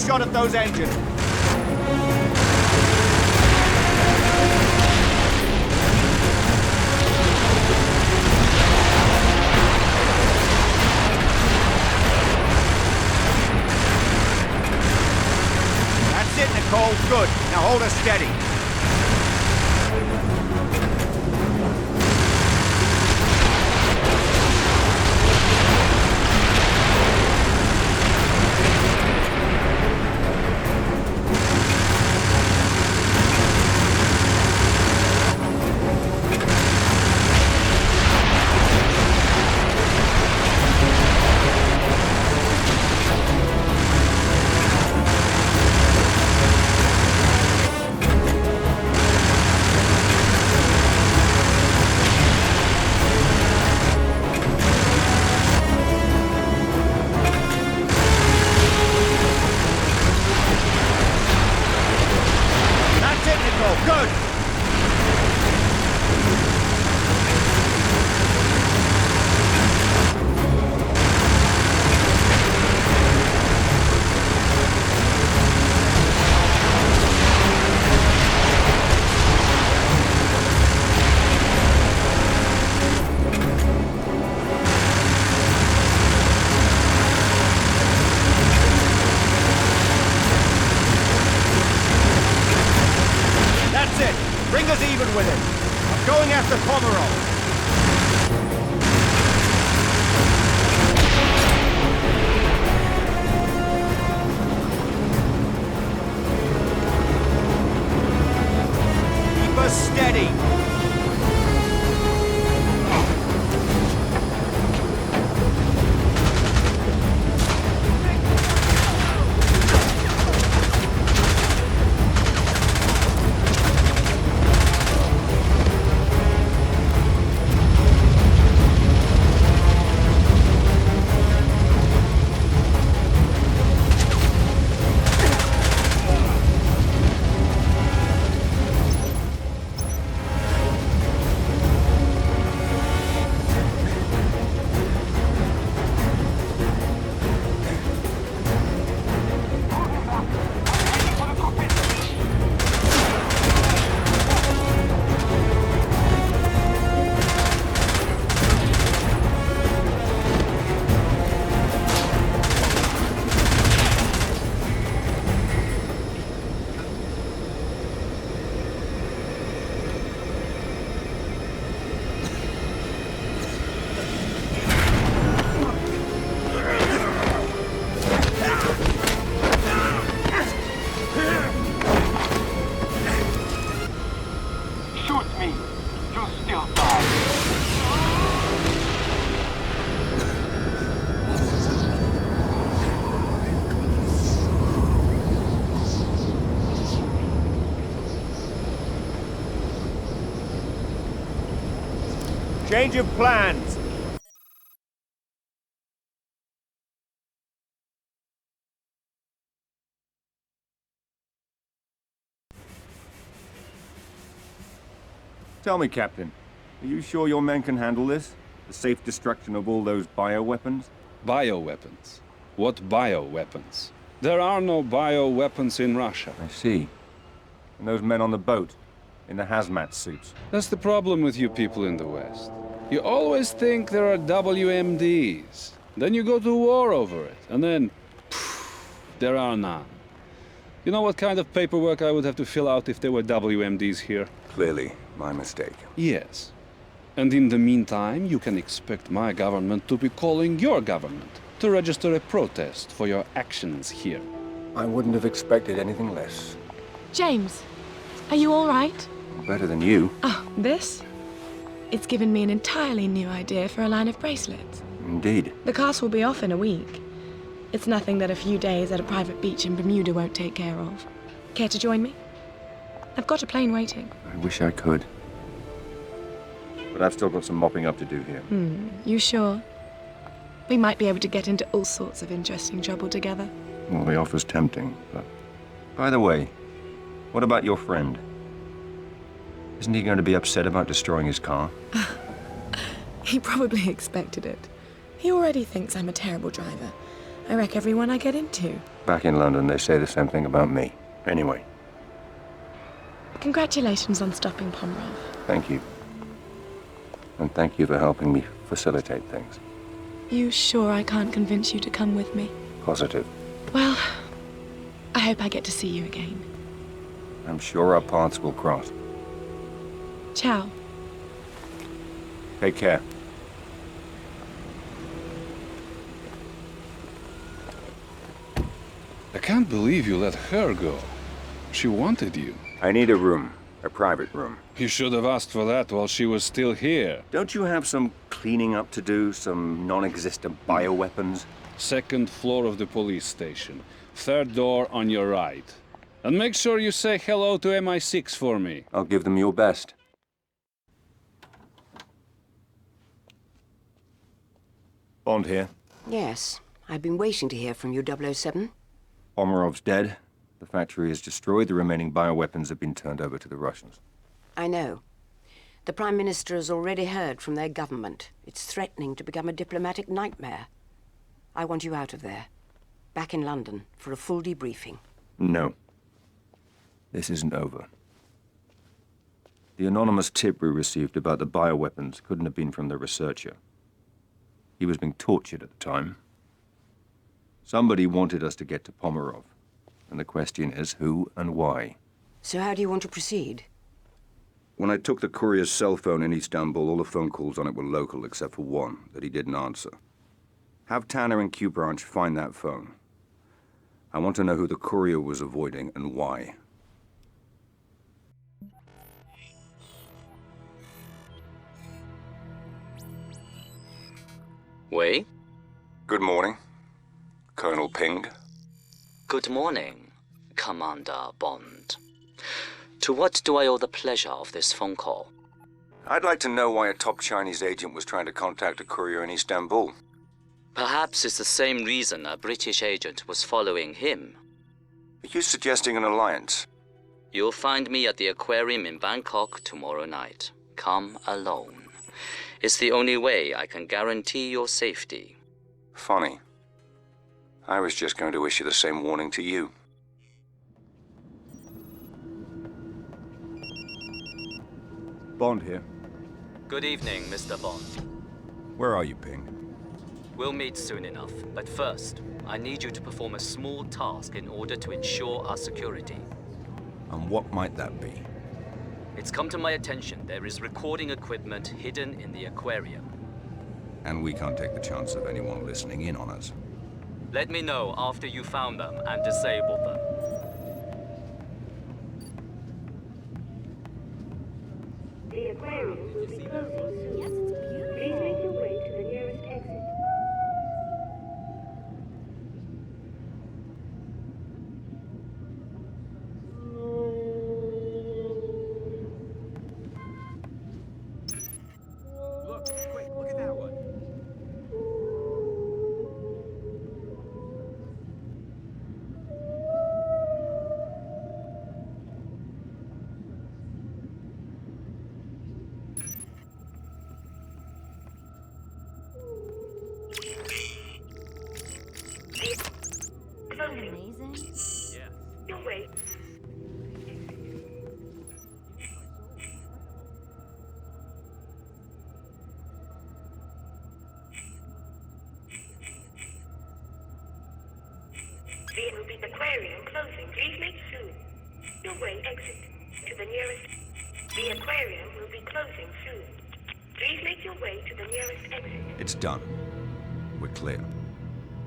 shot at those engines. That's it, Nicole. Good. Now hold her steady. Good! Bring us even with it. I'm going after Pomerov. Keep us steady. Change of plans. Tell me, Captain, are you sure your men can handle this? The safe destruction of all those bioweapons? Bioweapons? What bioweapons? There are no bioweapons in Russia. I see. And those men on the boat, in the hazmat suits? That's the problem with you people in the West. You always think there are WMDs. Then you go to war over it, and then there are none. You know what kind of paperwork I would have to fill out if there were WMDs here? Clearly, my mistake. Yes. And in the meantime, you can expect my government to be calling your government to register a protest for your actions here. I wouldn't have expected anything less. James, are you all right? Better than you. Oh, this? It's given me an entirely new idea for a line of bracelets. Indeed. The cast will be off in a week. It's nothing that a few days at a private beach in Bermuda won't take care of. Care to join me? I've got a plane waiting. I wish I could. But I've still got some mopping up to do here. You sure? We might be able to get into all sorts of interesting trouble together. Well, the offer's tempting, but... By the way, what about your friend? Isn't he going to be upset about destroying his car? He probably expected it. He already thinks I'm a terrible driver. I wreck everyone I get into. Back in London, they say the same thing about me. Anyway, Congratulations on stopping Pomerov. thank you. And thank you for helping me facilitate things. You sure I can't convince you to come with me? Positive. Well, I hope I get to see you again. I'm sure our paths will cross. Ciao. Take care. I can't believe you let her go. She wanted you. I need a room. A private room. You should have asked for that while she was still here. Don't you have some cleaning up to do? Some non-existent bioweapons? Second floor of the police station. Third door on your right. And make sure you say hello to MI6 for me. I'll give them your best. Bond here. Yes, I've been waiting to hear from you, 007. Pomerov's dead. The factory is destroyed. The remaining bioweapons have been turned over to the Russians. I know. The Prime Minister has already heard from their government. It's threatening to become a diplomatic nightmare. I want you out of there. Back in London for a full debriefing. No. This isn't over. The anonymous tip we received about the bioweapons couldn't have been from the researcher. He was being tortured at the time. Somebody wanted us to get to Pomerov. And the question is, who and why? So how do you want to proceed? When I took the courier's cell phone in Istanbul, all the phone calls on it were local except for one that he didn't answer. Have Tanner and Q Branch find that phone. I want to know who the courier was avoiding and why. Wei? Good morning, Colonel Ping. Good morning, Commander Bond. To what do I owe the pleasure of this phone call? I'd like to know why a top Chinese agent was trying to contact a courier in Istanbul. Perhaps it's the same reason a British agent was following him. Are you suggesting an alliance? You'll find me at the aquarium in Bangkok tomorrow night. Come alone. It's the only way I can guarantee your safety. Funny. I was just going to issue the same warning to you. Bond here. Good evening, Mr. Bond. Where are you, Ping? We'll meet soon enough, but first, I need you to perform a small task in order to ensure our security. And what might that be? It's come to my attention there is recording equipment hidden in the aquarium. And we can't take the chance of anyone listening in on us. Let me know after you found them and disabled them. The aquarium will be closing soon. Yes, it's beautiful. Please make your way to the nearest exit. Look, quick, look at that one. Amazing. Yeah. Your way. There will be the aquarium closing. Please make soon. Your way exit to the nearest. The aquarium will be closing soon. Please make your way to the nearest exit. It's done. We're clear.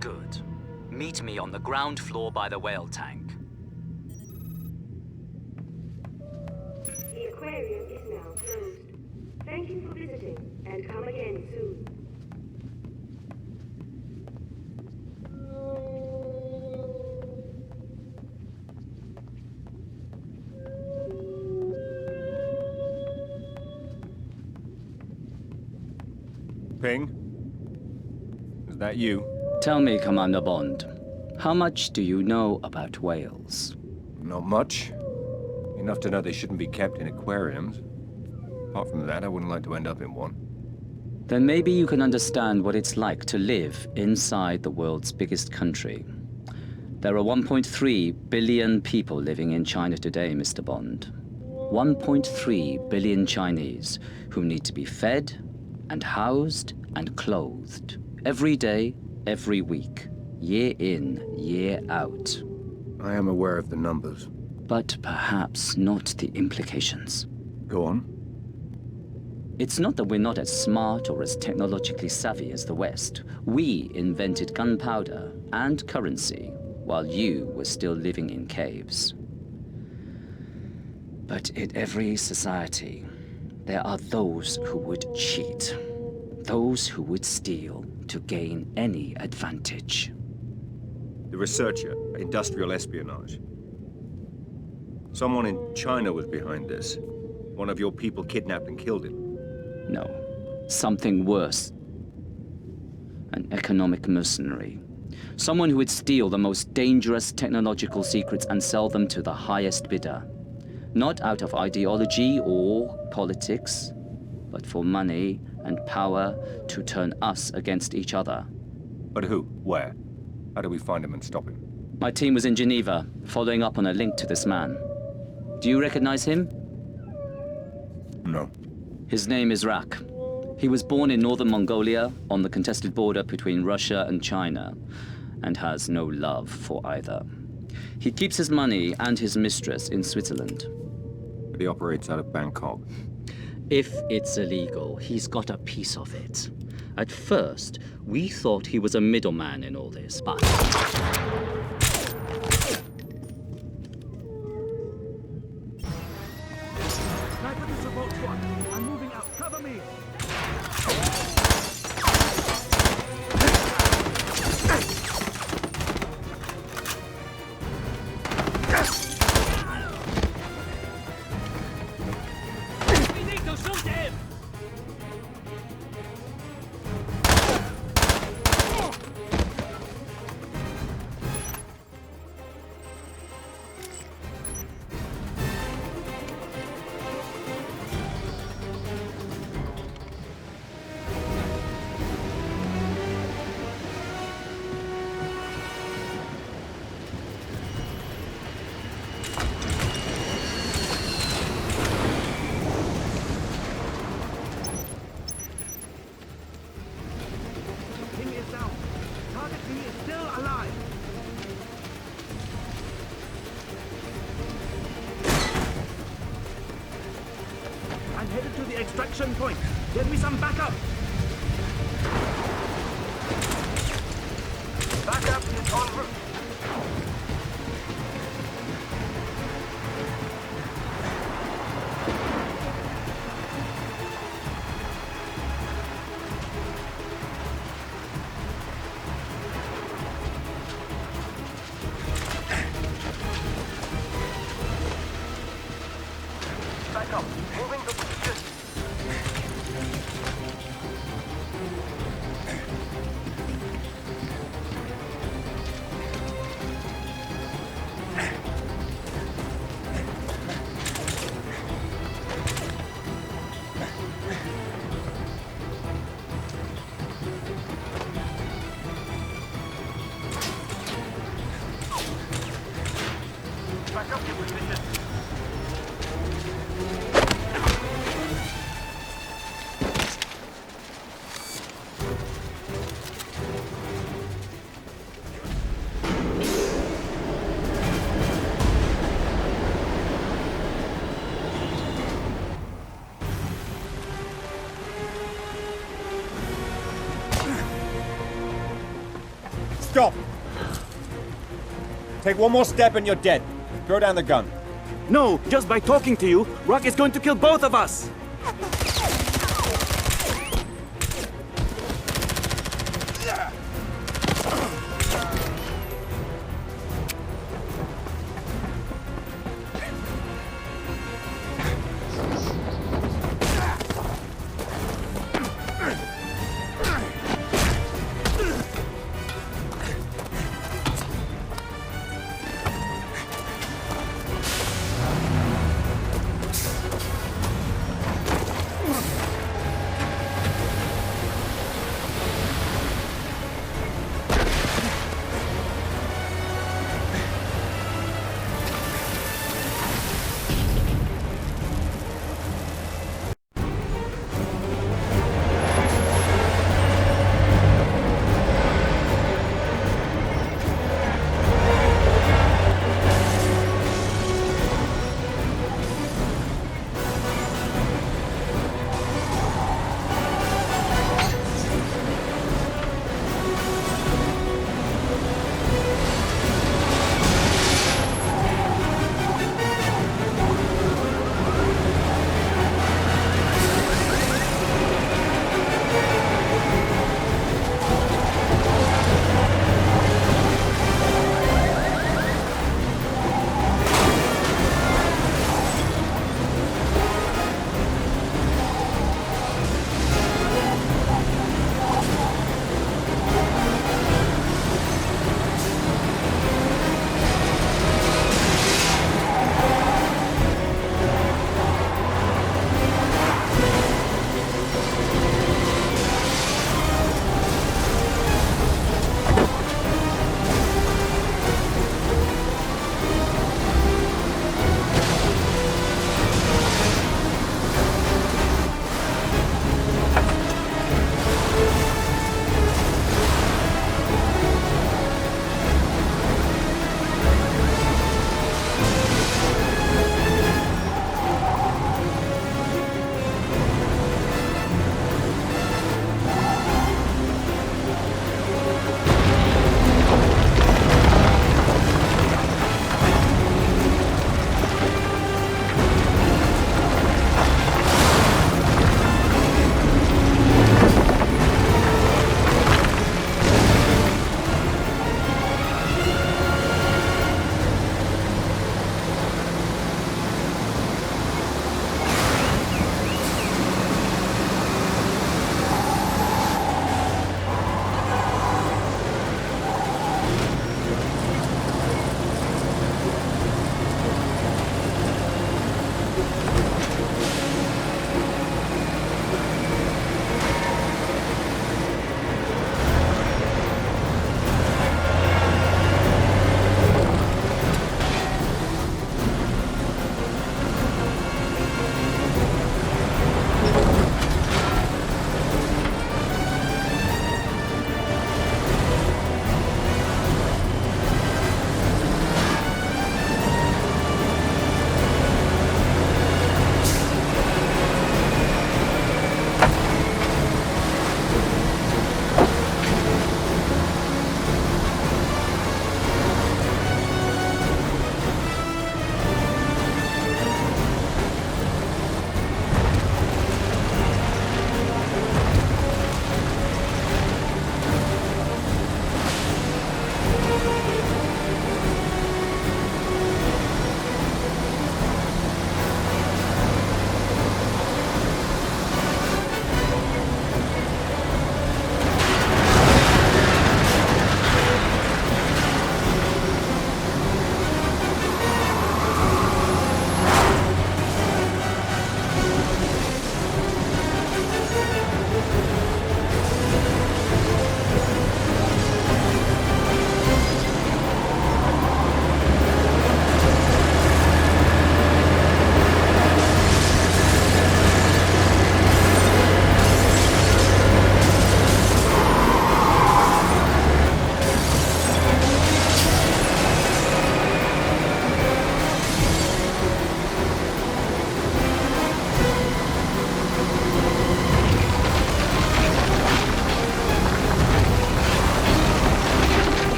Good. Meet me on the ground floor by the whale tank. The aquarium is now closed. Thank you for visiting, and come again soon. Ping? Is that you? Tell me, Commander Bond, how much do you know about whales? Not much. Enough to know they shouldn't be kept in aquariums. Apart from that, I wouldn't like to end up in one. Then maybe you can understand what it's like to live inside the world's biggest country. There are 1.3 billion people living in China today, Mr. Bond. 1.3 billion Chinese who need to be fed and housed and clothed every day, every week, year in, year out. I am aware of the numbers. But perhaps not the implications. Go on. It's not that we're not as smart or as technologically savvy as the West. We invented gunpowder and currency while you were still living in caves. But in every society, there are those who would cheat, those who would steal to gain any advantage. The researcher, industrial espionage. Someone in China was behind this. One of your people kidnapped and killed him. No, something worse. An economic mercenary. Someone who would steal the most dangerous technological secrets and sell them to the highest bidder. Not out of ideology or politics, but for money and power to turn us against each other. But who? Where? How do we find him and stop him? My team was in Geneva, following up on a link to this man. Do you recognize him? No. His name is Rak. He was born in northern Mongolia, on the contested border between Russia and China, and has no love for either. He keeps his money and his mistress in Switzerland. But he operates out of Bangkok. If it's illegal, he's got a piece of it. At first, we thought he was a middleman in all this, but... Sniper to support squad. I'm moving out. Cover me. We need to shoot him! King is down. Target B is still alive. I'm headed to the extraction point. Get me some backup. Backup is en route. Backup. Moving to position. Backup your position. Stop! Take one more step and you're dead. Throw down the gun. No, just by talking to you, Rock is going to kill both of us.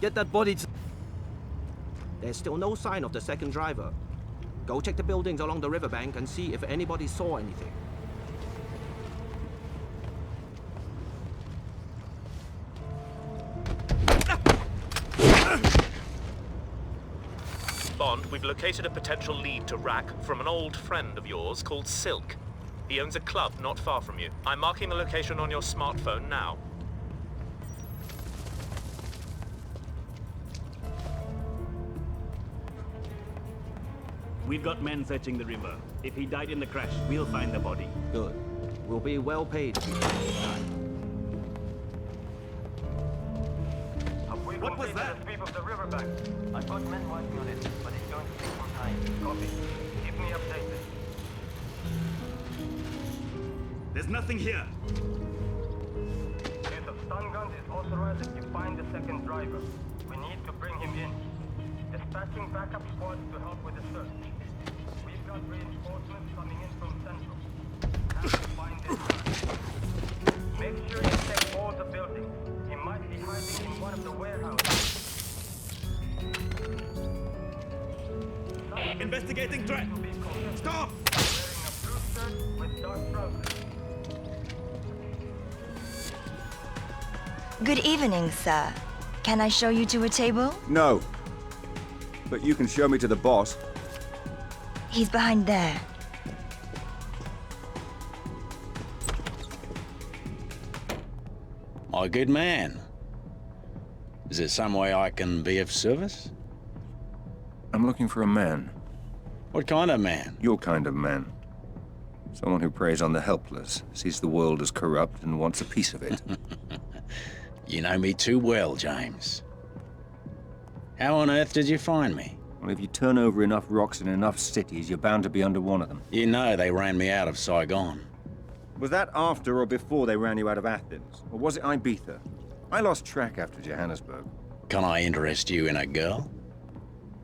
Get that body to... There's still no sign of the second driver. Go check the buildings along the riverbank and see if anybody saw anything. Bond, we've located a potential lead to Rack from an old friend of yours called Silk. He owns a club not far from you. I'm marking the location on your smartphone now. We've got men searching the river. If he died in the crash, we'll find the body. Good. We'll be well paid if we find him alive. What was that? The sweep of the riverbank. I've got men working on it, but it's going to take some time. Copy. Keep me updated. There's nothing here. Use of stun guns is authorized if you find the second driver. We need to bring him in. Dispatching backup squads to help with the search. We've got reinforcements coming in from Central. Have to find this guy. Make sure you check all the buildings. He might be hiding in one of the warehouses. Investigating threat! Stop! Wearing a blue shirt with dark trousers. Good evening, sir. Can I show you to a table? No. But you can show me to the boss. He's behind there. My good man. Is there some way I can be of service? I'm looking for a man. What kind of man? Your kind of man. Someone who preys on the helpless, sees the world as corrupt, and wants a piece of it. You know me too well, James. How on earth did you find me? Well, if you turn over enough rocks in enough cities, you're bound to be under one of them. You know they ran me out of Saigon. Was that after or before they ran you out of Athens? Or was it Ibiza? I lost track after Johannesburg. Can I interest you in a girl?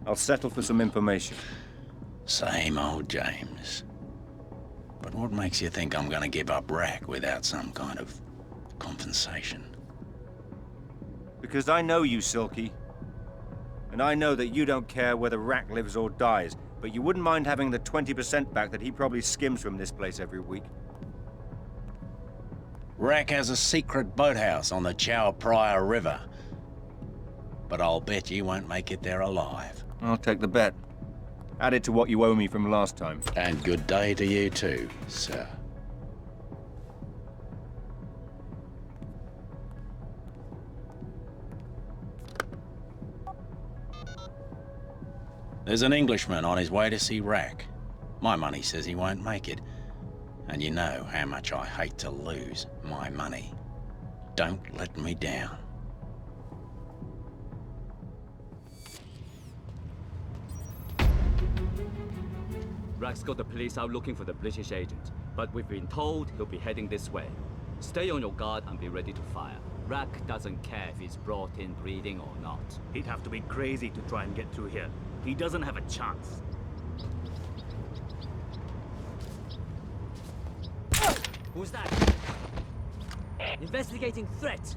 I'll settle for some information. Same old James. But what makes you think I'm gonna give up Rack without some kind of compensation? Because I know you, Silky. And I know that you don't care whether Rack lives or dies, but you wouldn't mind having the 20% back that he probably skims from this place every week. Rack has a secret boathouse on the Chao Phraya River. But I'll bet you won't make it there alive. I'll take the bet. Add it to what you owe me from last time. And good day to you too, sir. There's an Englishman on his way to see Rack. My money says he won't make it. And you know how much I hate to lose my money. Don't let me down. Rack's got the police out looking for the British agent, but we've been told he'll be heading this way. Stay on your guard and be ready to fire. Rack doesn't care if he's brought in breeding or not. He'd have to be crazy to try and get through here. He doesn't have a chance. Who's that? Investigating threat.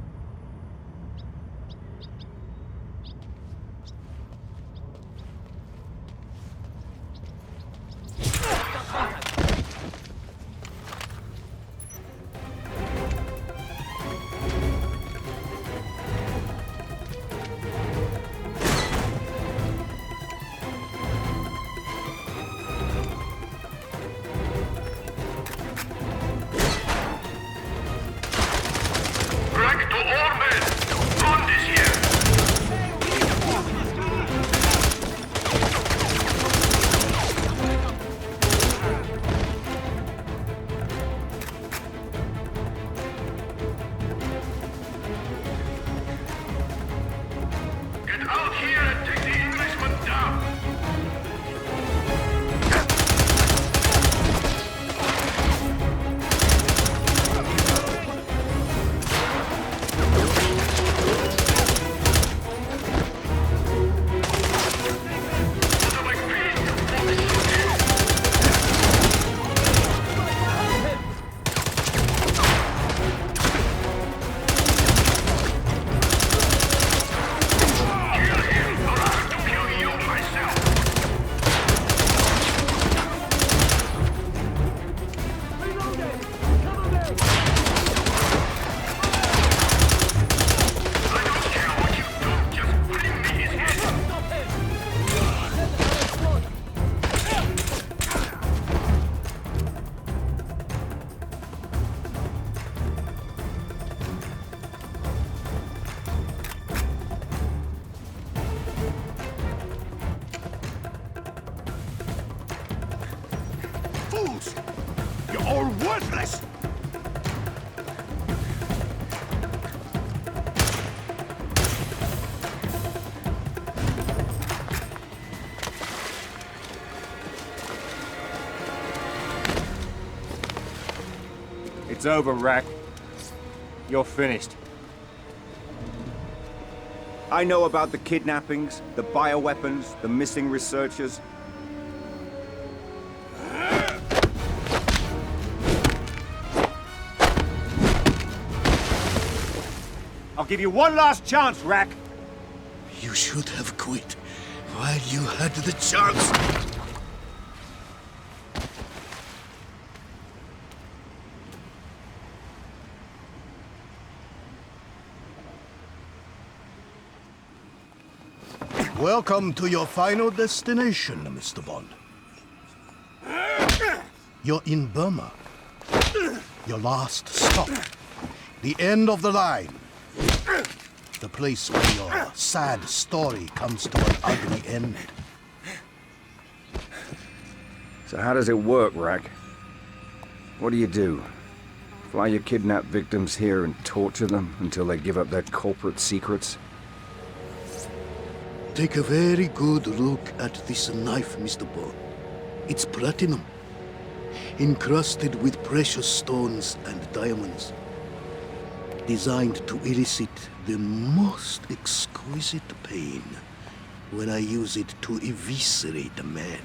worthless! It's over, Rack. You're finished. I know about the kidnappings, the bioweapons, the missing researchers. I'll give you one last chance, Rack. You should have quit while you had the chance. Welcome to your final destination, Mr. Bond. You're in Burma. Your last stop. The end of the line. The place where your sad story comes to an ugly end. So how does it work, Rack? What do? Fly your kidnapped victims here and torture them until they give up their corporate secrets? Take a very good look at this knife, Mr. Bond. It's platinum, encrusted with precious stones and diamonds. Designed to elicit the most exquisite pain when I use it to eviscerate a man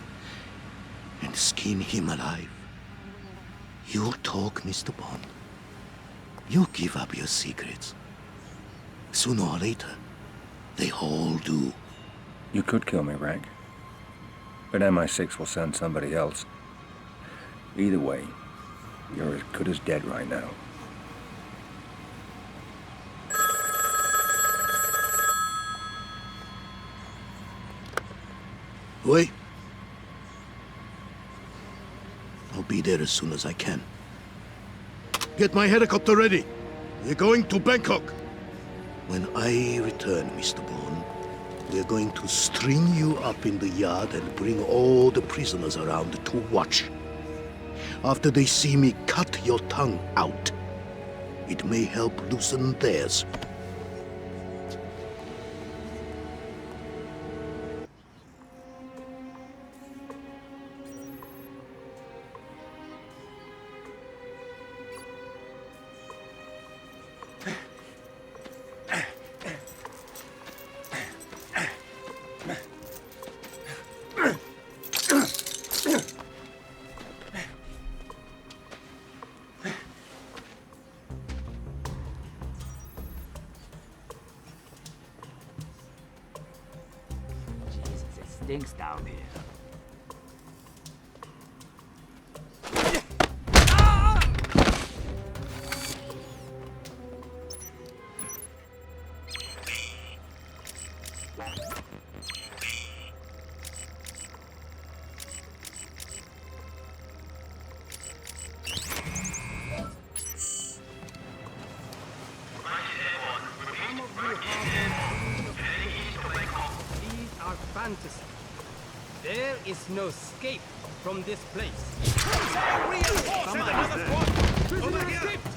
and skin him alive. You talk, Mr. Bond. You give up your secrets. Sooner or later, they all do. You could kill me, Rack. But MI6 will send somebody else. Either way, you're as good as dead right now. Wait. I'll be there as soon as I can. Get my helicopter ready. We're going to Bangkok. When I return, Mr. Bond, we're going to string you up in the yard and bring all the prisoners around to watch. After they see me cut your tongue out, it may help loosen theirs. Stinks down here. These are fantasies. There is no escape from this place. Prisoner escaped!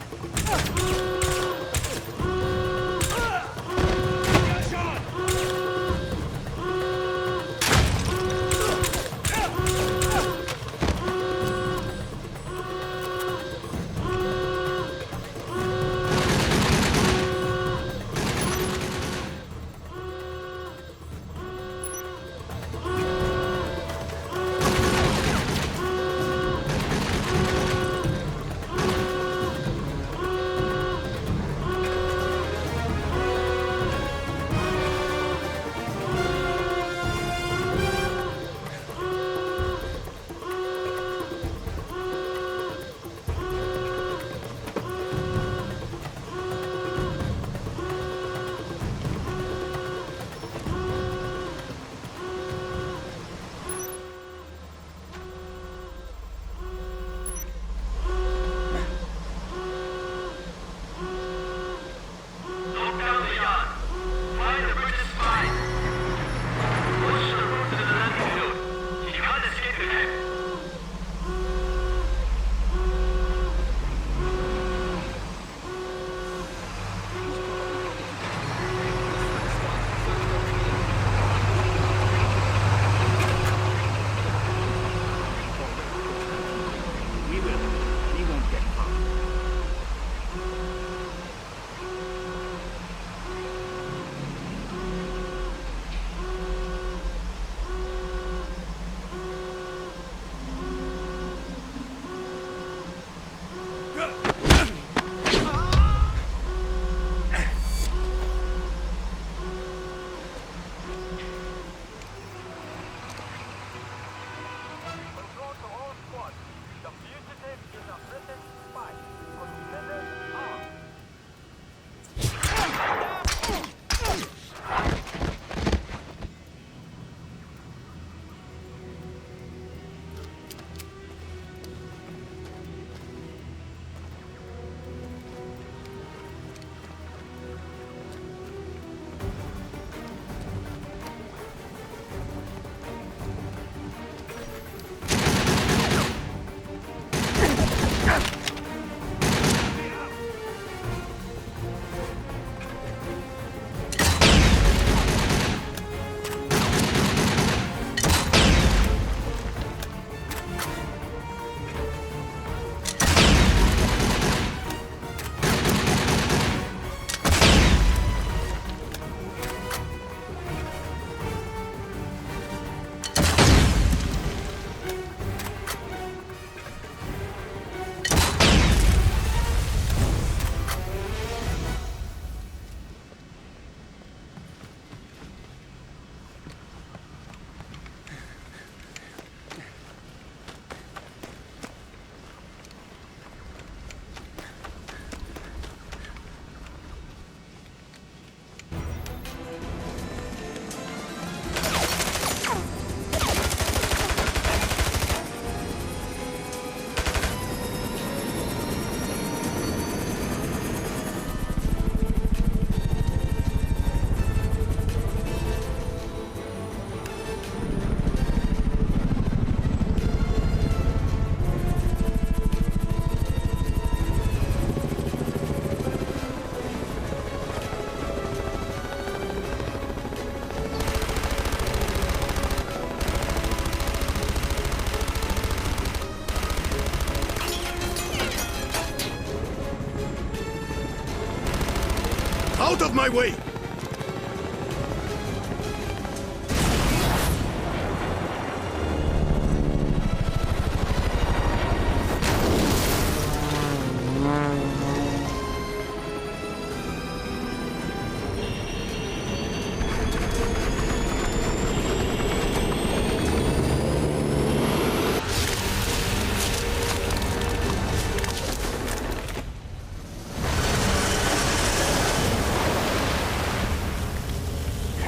of my way!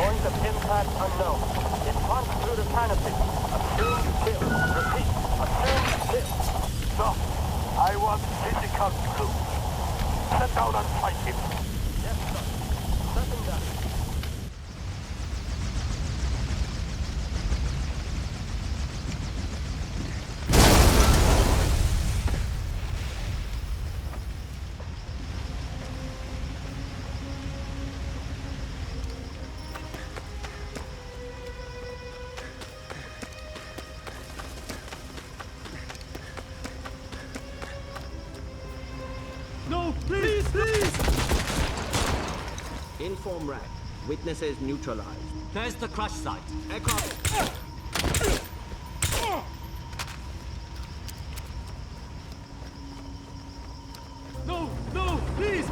Point of impact unknown. It punched through the canopy. Assumed kill. Repeat. Assumed kill. So, I want physical clue. Set down and fight him. Yes, sir. Setting down. No, please, please! Inform Rack. Witnesses neutralized. There's the crash site. Aircraft. No, no, please!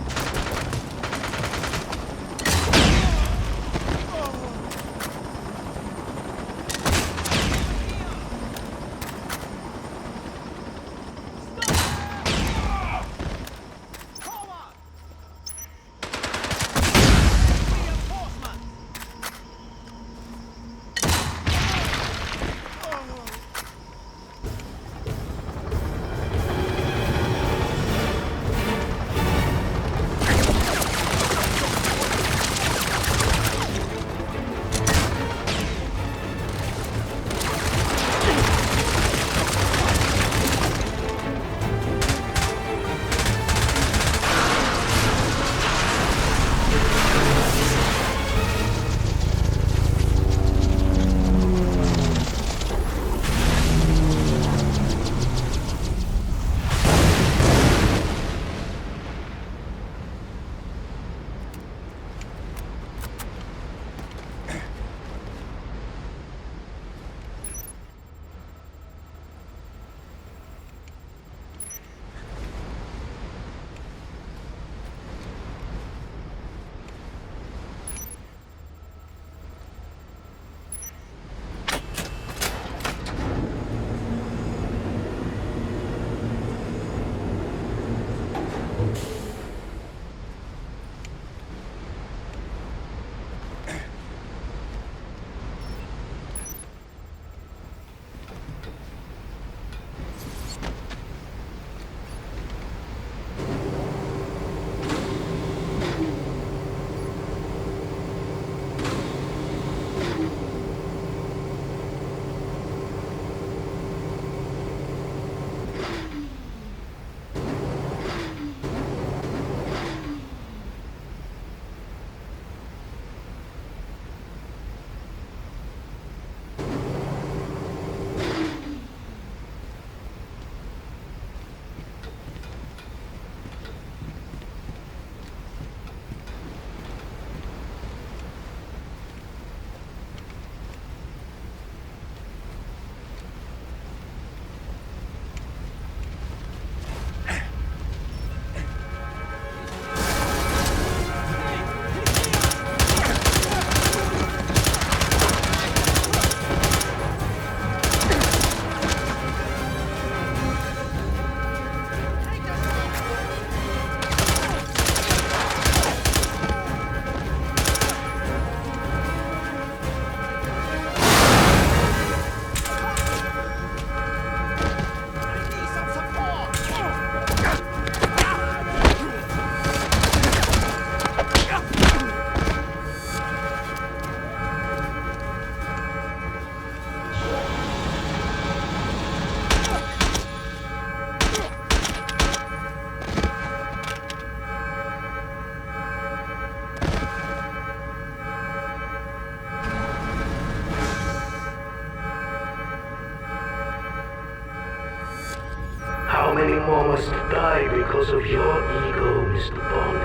How many more must die because of your ego, Mr. Bond?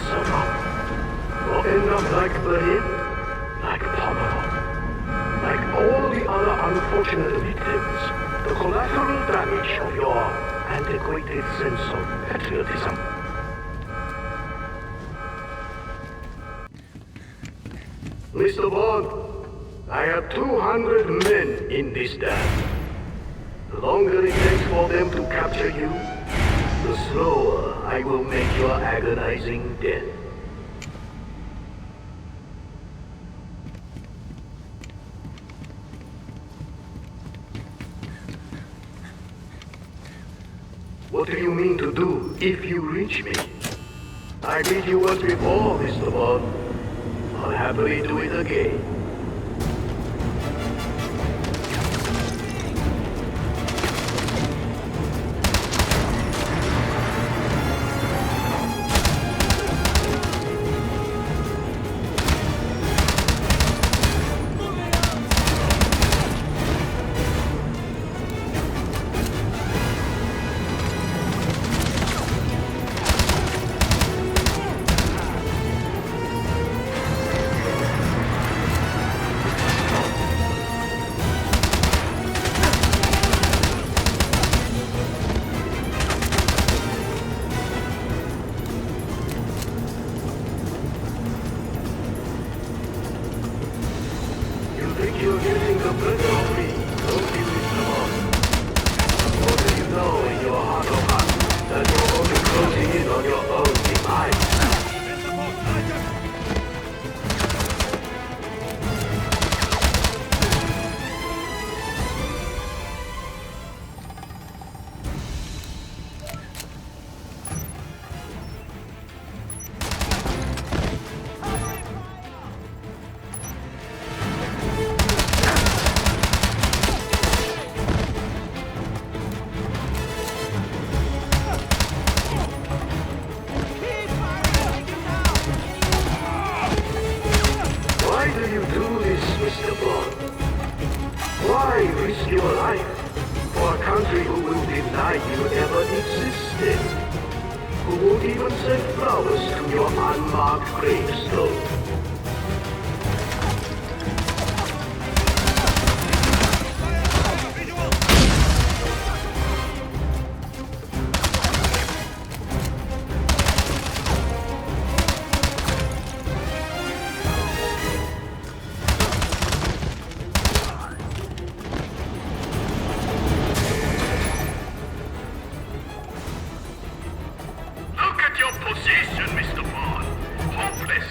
suffer. Or end up like Berlin, like Pomerol, like all the other unfortunate victims, the collateral damage of your antiquated sense of patriotism. Mr. Bond, I have 200 men in this dam. The longer it takes for them to capture you, the slower I will make your agonizing death. What do you mean to do if you reach me? I did you once before, Mr. Bond. I'll happily do it again. You're getting the better of me, don't you, Mr. Bond? What do you know in your heart of hearts that you're only closing in on your own demise? Why risk your life for a country who will deny you ever existed? Who won't even send flowers to your unmarked gravestone? Position, Mr. Bond. Hopeless.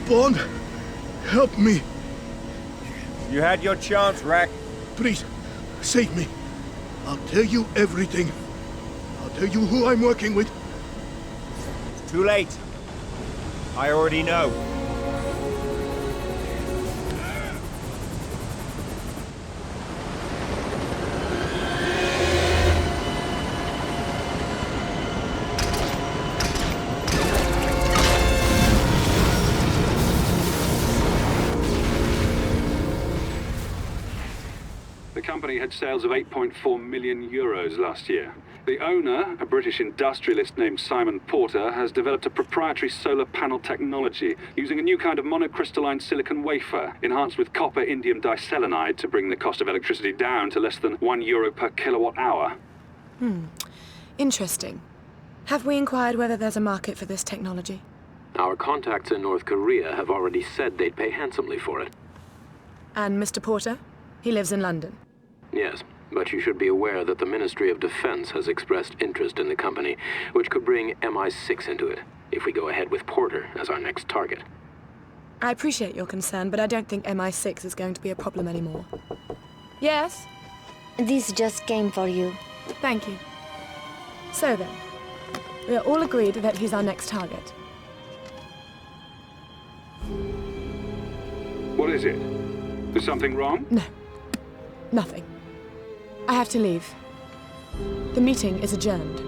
Bond, help me. You had your chance, Rack. Please, save me. I'll tell you everything. I'll tell you who I'm working with. It's too late. I already know. The company had sales of 8.4 million euros last year. The owner, a British industrialist named Simon Porter, has developed a proprietary solar panel technology using a new kind of monocrystalline silicon wafer enhanced with copper indium diselenide to bring the cost of electricity down to less than €1 per kilowatt hour. Interesting. Have we inquired whether there's a market for this technology? Our contacts in North Korea have already said they'd pay handsomely for it. And Mr. Porter? He lives in London. Yes, but you should be aware that the Ministry of Defense has expressed interest in the company, which could bring MI6 into it, if we go ahead with Porter as our next target. I appreciate your concern, but I don't think MI6 is going to be a problem anymore. Yes? This just came for you. Thank you. So then, we are all agreed that he's our next target. What is it? Is something wrong? No. Nothing. I have to leave. The meeting is adjourned.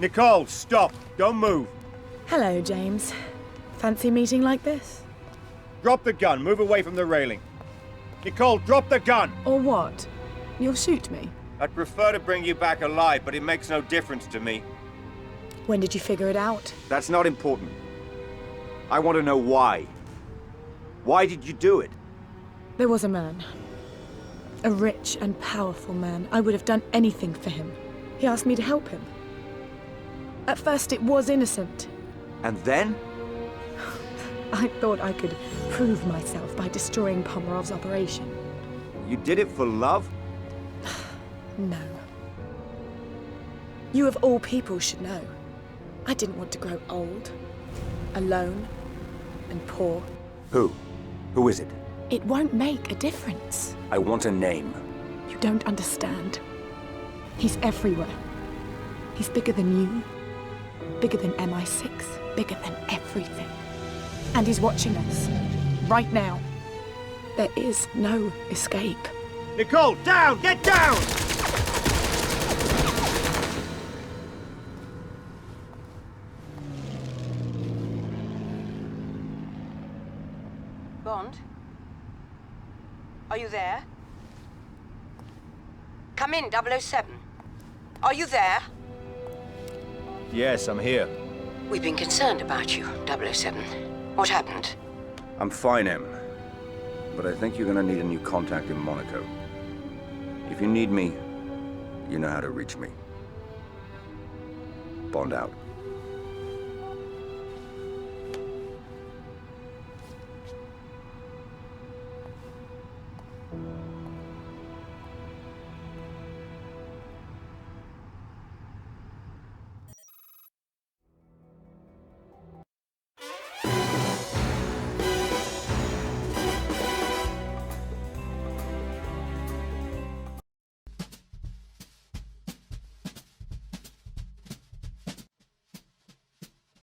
Nicole, stop! Don't move! Hello, James. Fancy meeting like this? Drop the gun. Move away from the railing. Nicole, drop the gun! Or what? You'll shoot me? I'd prefer to bring you back alive, but it makes no difference to me. When did you figure it out? That's not important. I want to know why. Why did you do it? There was a man. A rich and powerful man. I would have done anything for him. He asked me to help him. At first it was innocent. And then? I thought I could prove myself by destroying Pomerov's operation. You did it for love? No. You of all people should know. I didn't want to grow old, alone, and poor. Who? Who is it? It won't make a difference. I want a name. You don't understand. He's everywhere. He's bigger than you, bigger than MI6, bigger than everything. And he's watching us, right now. There is no escape. Nicole, down! Get down! Bond? Are you there? Come in, 007. Are you there? Yes, I'm here. We've been concerned about you, 007. What happened? I'm fine, Em. But I think you're gonna need a new contact in Monaco. If you need me, you know how to reach me. Bond out.